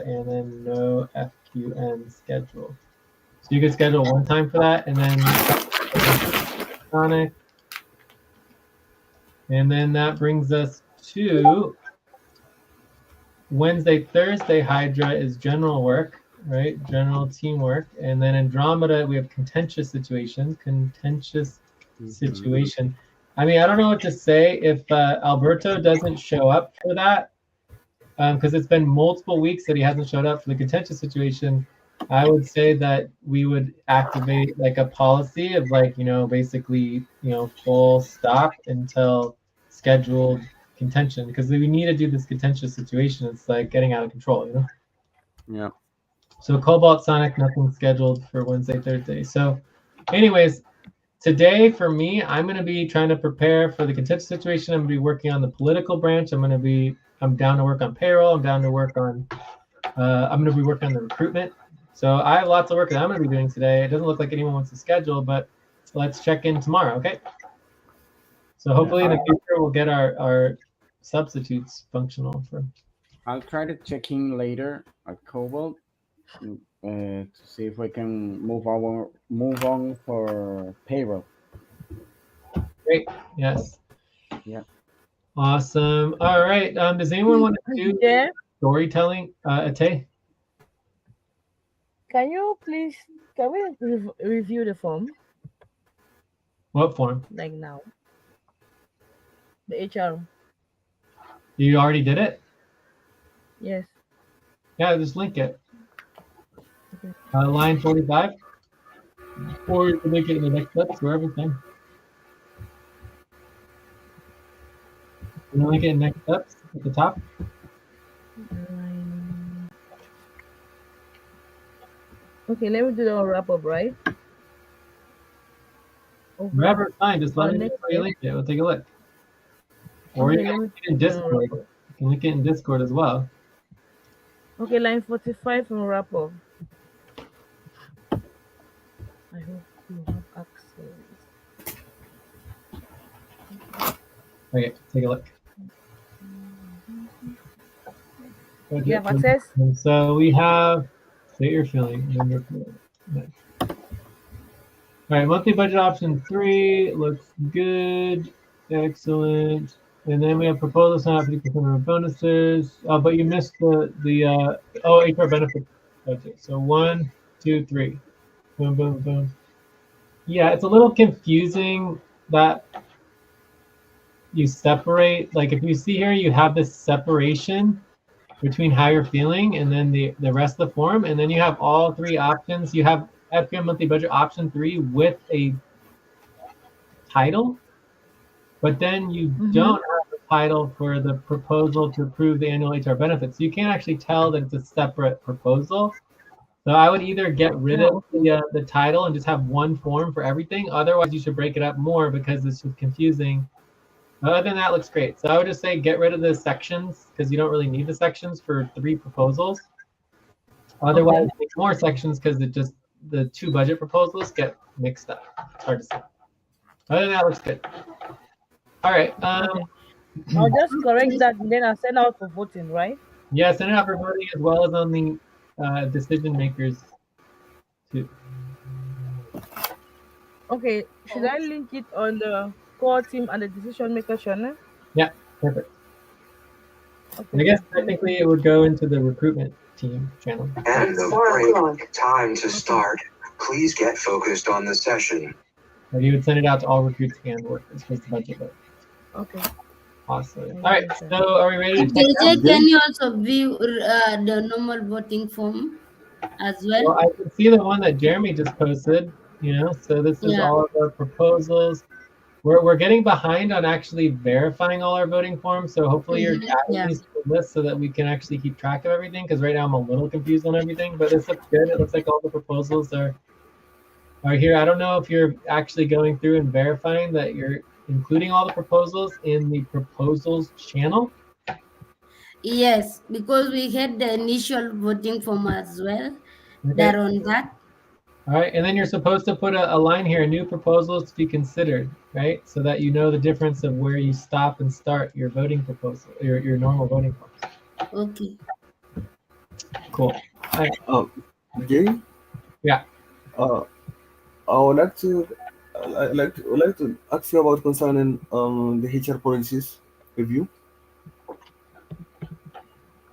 and then no FQN schedule. So you could schedule one time for that, and then Sonic, and then that brings us to Wednesday, Thursday. Hydra is general work, right? General teamwork, and then Andromeda we have contentious situation. I mean, I don't know what to say if Alberto doesn't show up for that, because it's been multiple weeks that he hasn't showed up for the contentious situation. I would say that we would activate like a policy of basically, full stop until scheduled contention, because we need to do this contentious situation. It's like getting out of control, Yeah. So Cobalt Sonic, nothing scheduled for Wednesday, Thursday. So anyways, today for me, I'm going to be trying to prepare for the contentious situation. I'm going to be working on the political branch. I'm down to work on payroll. I'm going to be working on the recruitment. So I have lots of work that I'm going to be doing today. It doesn't look like anyone wants to schedule, but let's check in tomorrow, okay? So hopefully in the future we'll get our substitutes functional for. I'll try to check in later at Cobalt to see if we can move on for payroll. Great. Yes. Yeah. Awesome. All right. Does anyone want to do storytelling? Ate? Can we review the form? What form? Like now. The HR. You already did it? Yes. Yeah, just link it. Okay. Line 45. Or you can link it in the next steps for everything. You link it in next steps at the top. Okay, let me do the wrap up, right? Whatever, fine. Just let me know where you link it. We'll take a look. Or you can link it in Discord. You can link it in Discord as well. Okay, line 45 from wrap up. I hope you have access. Okay, take a look. You have access? And so we have, say you're feeling. Nice. All right, monthly budget option 3 looks good. Excellent. And then we have proposals on 50% of bonuses. But you missed the HR benefit budget. So 1, 2, 3. Boom, boom, boom. Yeah, it's a little confusing that you separate. Like if you see here, you have this separation between how you're feeling and then the rest of the form, and then you have all three options. You have FPM monthly budget option 3 with a title, but then you don't have the title for the proposal to approve the annual HR benefits. You can't actually tell that it's a separate proposal. So I would either get rid of the title and just have one form for everything. Otherwise, you should break it up more because it's just confusing. Other than that, looks great. So I would just say get rid of the sections because you don't really need the sections for 3 proposals. Otherwise, make more sections because it just the 2 budget proposals get mixed up. It's hard to see. Other than that, looks good. All right. Okay. I'll just correct that and then I'll send out for voting, right? Yeah, send it out for voting as well as on the decision makers too. Okay. Should I link it on the core team and the decision maker channel? Yeah, perfect. Okay. I guess Thank technically you. it would go into the recruitment team channel. End of break. Time to start. Please get focused on the session. Or you would send it out to all recruits and workers because the budget vote. Okay. Awesome. All right. So are we ready to check JJ, out? can you also view the normal voting form as well? Well, I can see the one that Jeremy just posted. So this is all of our proposals. We're getting behind on actually verifying all our voting forms. So hopefully you're adding these to the list so that we can actually keep track of everything. Because right now I'm a little confused on everything, but this looks good. It looks like all the proposals are here. I don't know if you're actually going through and verifying that you're including all the proposals in the proposals channel. Yes, because we had the initial voting form as well. Okay. They're on that. All right, and then you're supposed to put a line here, new proposals to be considered, right? So that you know the difference of where you stop and start your voting proposal, your normal voting forms. Okay. Cool. All right. Jay? Yeah. I would like to ask you about concerning the HR policies review.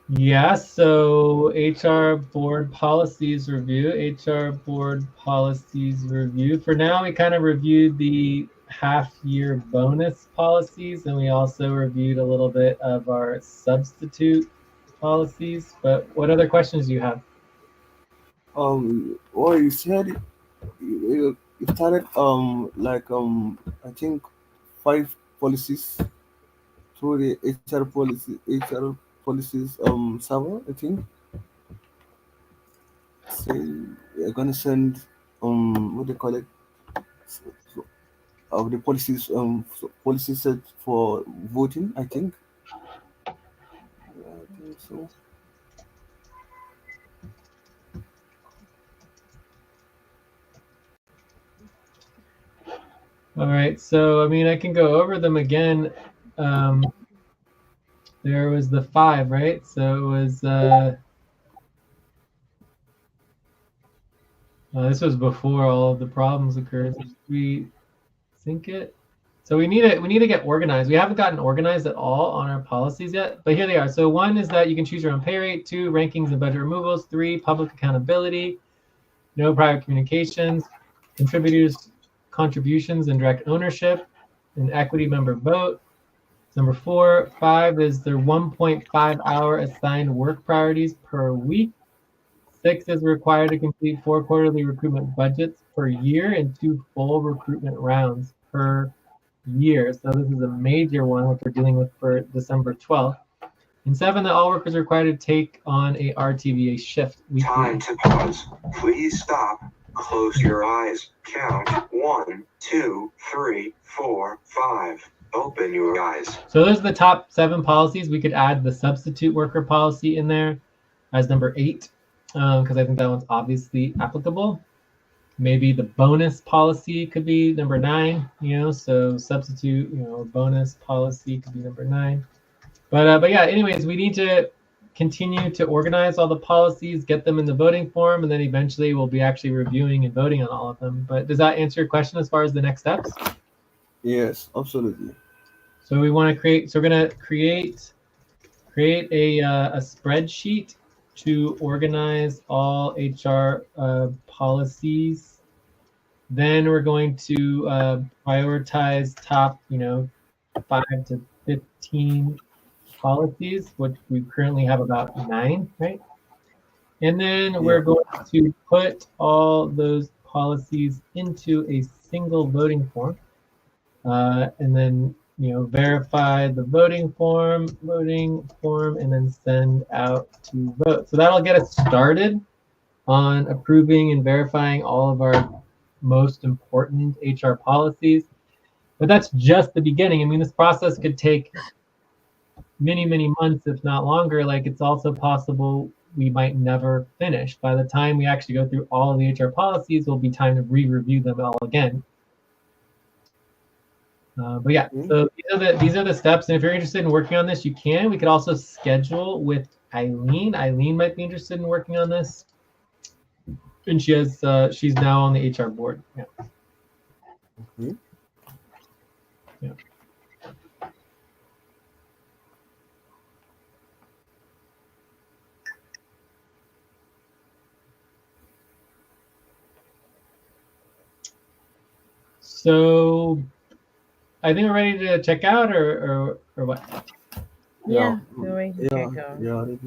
Yeah, so HR board policies review, HR board policies review. For now, we kind of reviewed the half-year bonus policies, and we also reviewed a little bit of our substitute policies. But what other questions do you have? Well, you said you started I think 5 policies through the HR policies server, I think. So you're gonna send what they call it of the policies policy set for voting, I think. I think so. All right, so I mean, I can go over them again. There was the 5, right? So it was this was before all of the problems occurred. Did we sync it? So we need to get organized. We haven't gotten organized at all on our policies yet, but here they are. So 1 is that you can choose your own pay rate. 2, rankings and budget removals. 3, public accountability. No private communications. Contributors' contributions and direct ownership. An equity member vote. Number 4, 5 is their 1.5 hour assigned work priorities per week. 6 is required to complete 4 quarterly recruitment budgets per year and 2 full recruitment rounds per year. So this is a major one, which we're dealing with for December 12th. And 7, that all workers are required to take on a RTVA shift weekly. Time to pause. Please stop. Close your eyes. Count 1, 2, 3, 4, 5. Open your eyes. So those are the top 7 policies. We could add the substitute worker policy in there as number 8, because I think that one's obviously applicable. Maybe the bonus policy could be number 9, so substitute, bonus policy could be number 9. But yeah, anyways, we need to continue to organize all the policies, get them in the voting form, and then eventually we'll be actually reviewing and voting on all of them. But does that answer your question as far as the next steps? Yes, absolutely. So we want to create. So we're gonna create a spreadsheet to organize all HR policies Then we're going to prioritize top, 5 to 15 policies, which we currently have about 9, right? And then we're Yeah. going to put all those policies into a single voting form, and then verify the voting form, and then send out to vote. So that'll get us started on approving and verifying all of our most important HR policies. But that's just the beginning. I mean, this process could take many months, if not longer. Like, it's also possible we might never finish. By the time we actually go through all of the HR policies, it'll be time to re-review them all again. But yeah, so these are the steps. And if you're interested in working on this, you can. We could also schedule with Eileen. Eileen might be interested in working on this, and she's now on the HR board. Yeah. Okay. Yeah. So I think we're ready to check out, or what? Yeah, we're ready to check out. Yeah, ready.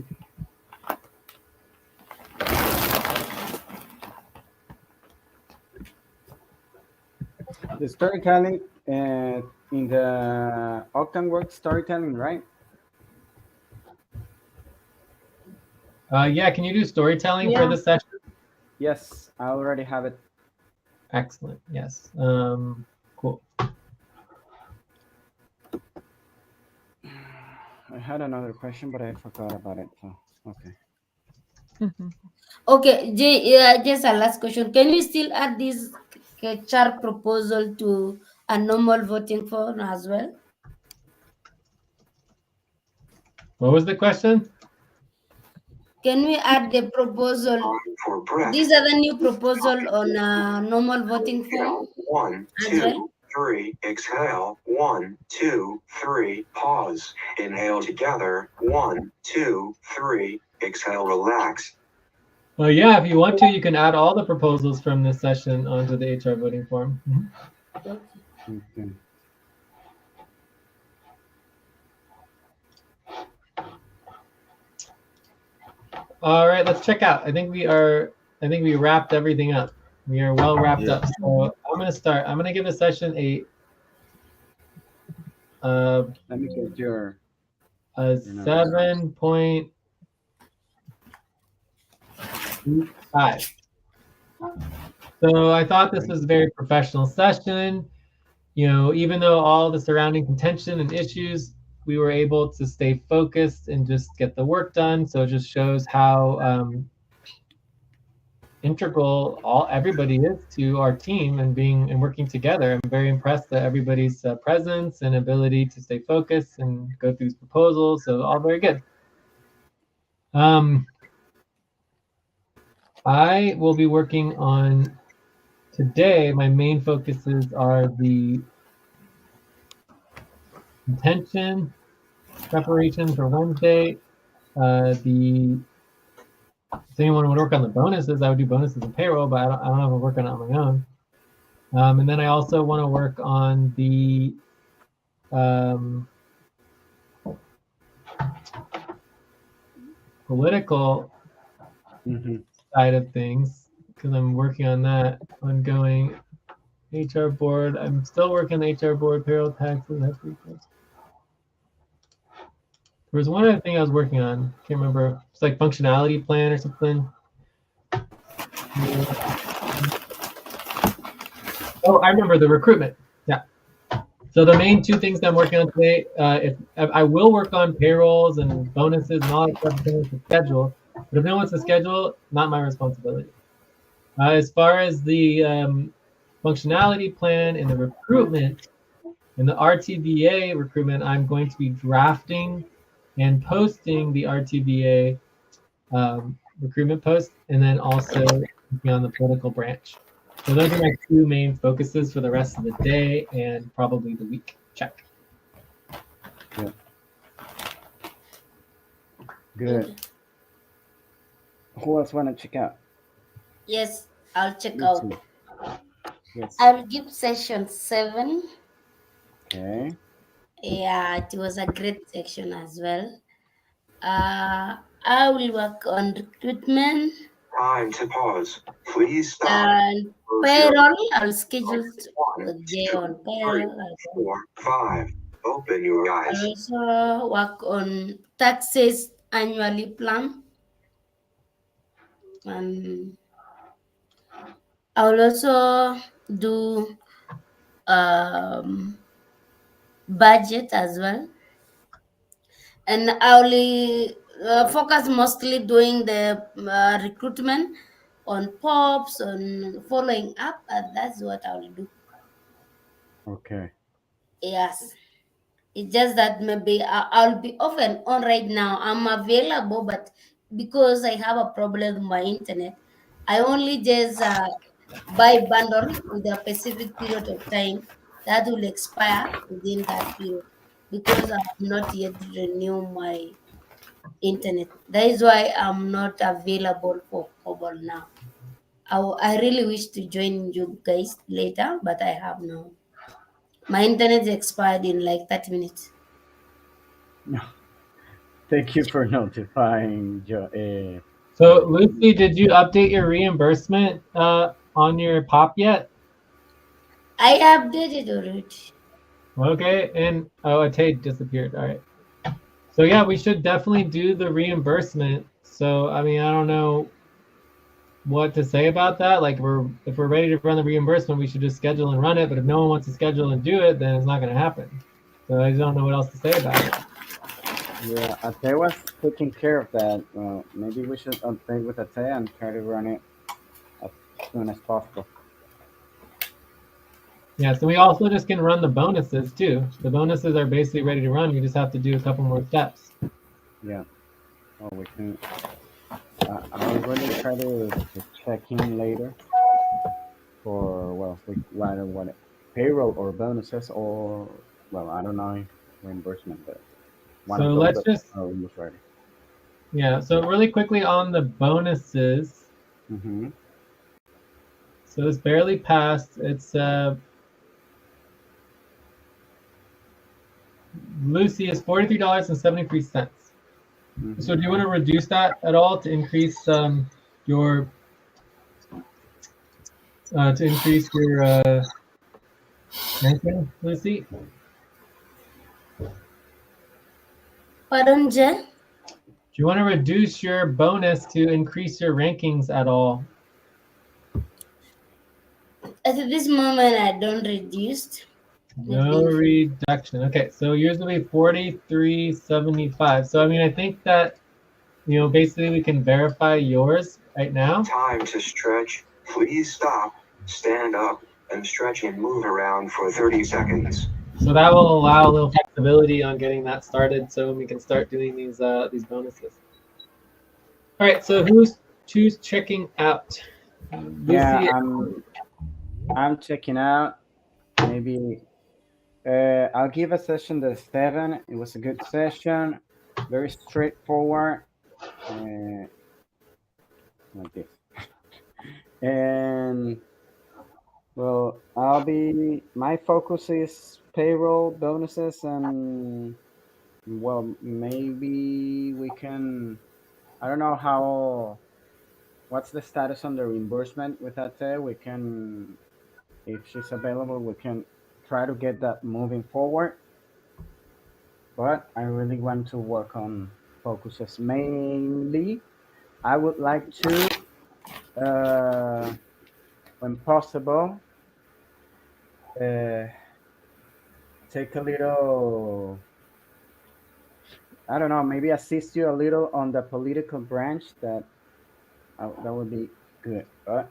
The storytelling in the Octanwork storytelling, right? Yeah, can you do storytelling for Yeah. this session? Yes, I already have it. Excellent. Yes. Cool. I had another question, but I forgot about it. So, okay. Okay, just a last question. Can you still add this chart proposal to a normal voting form as well? What was the question? Can we add the proposal? For breath. These are the new proposal on a normal voting form. 1, as 2, well? 3. Exhale. 1, 2, 3. Pause. Inhale together. 1, 2, 3. Exhale. Relax. Well, yeah, if you want to, you can add all the proposals from this session onto the HR voting form. Okay. All right, let's check out. I think we wrapped everything up. We are well wrapped up. So I'm going to start. I'm going to give the session a Let me get your 7.5. So I thought this was a very professional session. Even though all the surrounding contention and issues, we were able to stay focused and just get the work done. So it just shows how integral everybody is to our team and working together. I'm very impressed at everybody's presence and ability to stay focused and go through these proposals. So all very good. I will be working on today. My main focuses are the intention preparation for Wednesday. Does anyone want to work on the bonuses? I would do bonuses and payroll, but I don't have to work on it on my own. And then I also want to work on the political side of things, because I'm working on that ongoing. HR board. I'm still working the HR board, payroll, taxes. There was one other thing I was working on. Can't remember. It's like functionality plan or something. Oh, I remember, the recruitment. Yeah. So the main 2 things that I'm working on today, if I will work on payrolls and bonuses and all that stuff to schedule, but if no one's to schedule, not my responsibility. As far as the functionality plan and the recruitment and the RTBA recruitment, I'm going to be drafting and posting the RTBA recruitment post, and then also working on the political branch. So those are my 2 main focuses for the rest of the day and probably the week. Check. Yeah. Good. Who else want to check out? Yes, I'll check Let's out. see. Yes. I'll give session 7. Okay. Yeah, it was a great section as well. I will work on recruitment Time to pause. Please stop. and Close your payroll. I'll schedule one, with Jay two, on three, payroll as well. 4, 5. Open your I'll eyes. also work on taxes annually plan, and I'll also do um, budget as well. And I'll focus mostly doing the recruitment on pops, on following up, and that's what I'll do. Okay. Yes. It's just that maybe I'll be off and on right now. I'm available, but because I have a problem with my internet, I only just buy bundle with a specific period of time that will expire within that period because I have not yet renewed my internet. That is why I'm not available for cobble now. I really wish to join you guys later, but I have no. My internet expired in like 30 minutes. Thank you for notifying So Lucy. Lucy, did you update your reimbursement on your pop yet? I updated already. Okay, and oh, a tape disappeared. All right. So yeah, we should definitely do the reimbursement. So I mean, I don't know what to say about that. Like, if we're ready to run the reimbursement, we should just schedule and run it. But if no one wants to schedule and do it, then it's not going to happen. So I just don't know what else to say about it. Yeah, Ate was taking care of that. Maybe we should update with Ate and try to run it as soon as possible. Yeah. So we also just can run the bonuses too. The bonuses are basically ready to run. We just have to do a couple more steps. Yeah. Oh, we can. I'll really try to check in later for, well, we rather what payroll or bonuses or, well, I don't know, reimbursement, but one So of those let's that just are almost ready. yeah. So really quickly on the bonuses. Mm-hmm. So this barely passed. It's Lucy is $43.73. So Mm-hmm. do you want to reduce that at all to increase your ranking, Lucy? Do Pardon, Jay? you want to reduce your bonus to increase your rankings at all? At this moment, I don't reduced. No Maybe reduction. Okay, so yours will be 43.75. So I mean, I think that basically we can verify yours right now. Time to stretch. Please stop, stand up, and stretch and move around for 30 seconds. So that will allow a little flexibility on getting that started, so we can start doing these bonuses. All right. So who's checking out? Yeah, Lucy. I'm checking out. Maybe I'll give a session the 7. It was a good session, very straightforward, uh, like this. And well, my focus is payroll bonuses, and well, maybe we can, I don't know what's the status on the reimbursement with that. We can, if she's available, we can try to get that moving forward. But I really want to work on focuses. Mainly, I would like to, when possible, uh, take a little, I don't know, maybe assist you a little on the political branch. That would be good. But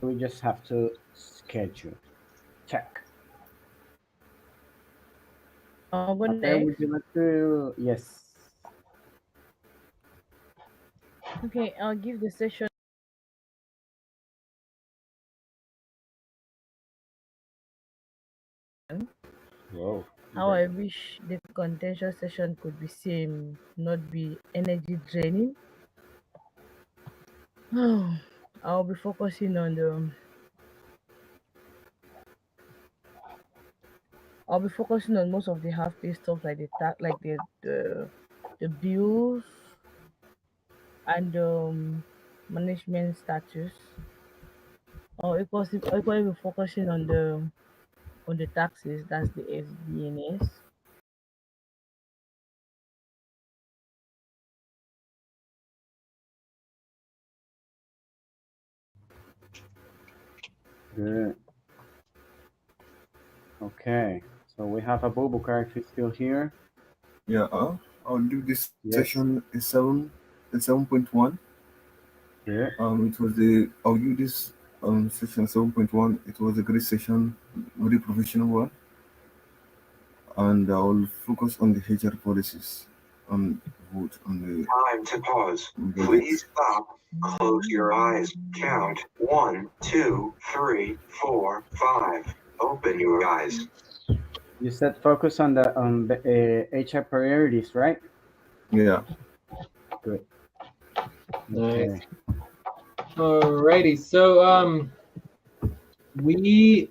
we just have to schedule. Check. I'll go Okay, would next. you like to? Yes. Okay, I'll give the session. Whoa. How I wish the contentious session could be same, not be energy draining. I'll be focusing on the I'll be focusing on most of the half-pay stuff like the bills and management status. Or equally be focusing on the taxes. That's the SBNS. Good. Okay. So we have a Bobo character still here. Yeah, I'll do this Yes. session is 7.1. Good. I'll do this session 7.1. It was a great session, very professional one, and I'll focus on the HR policies, on vote on the Time to pause. budget. Please stop. Close your eyes. Count 1, 2, 3, 4, 5. Open your eyes. You said focus on the HR priorities, right? Yeah. Good. Nice. Okay. Alrighty, so we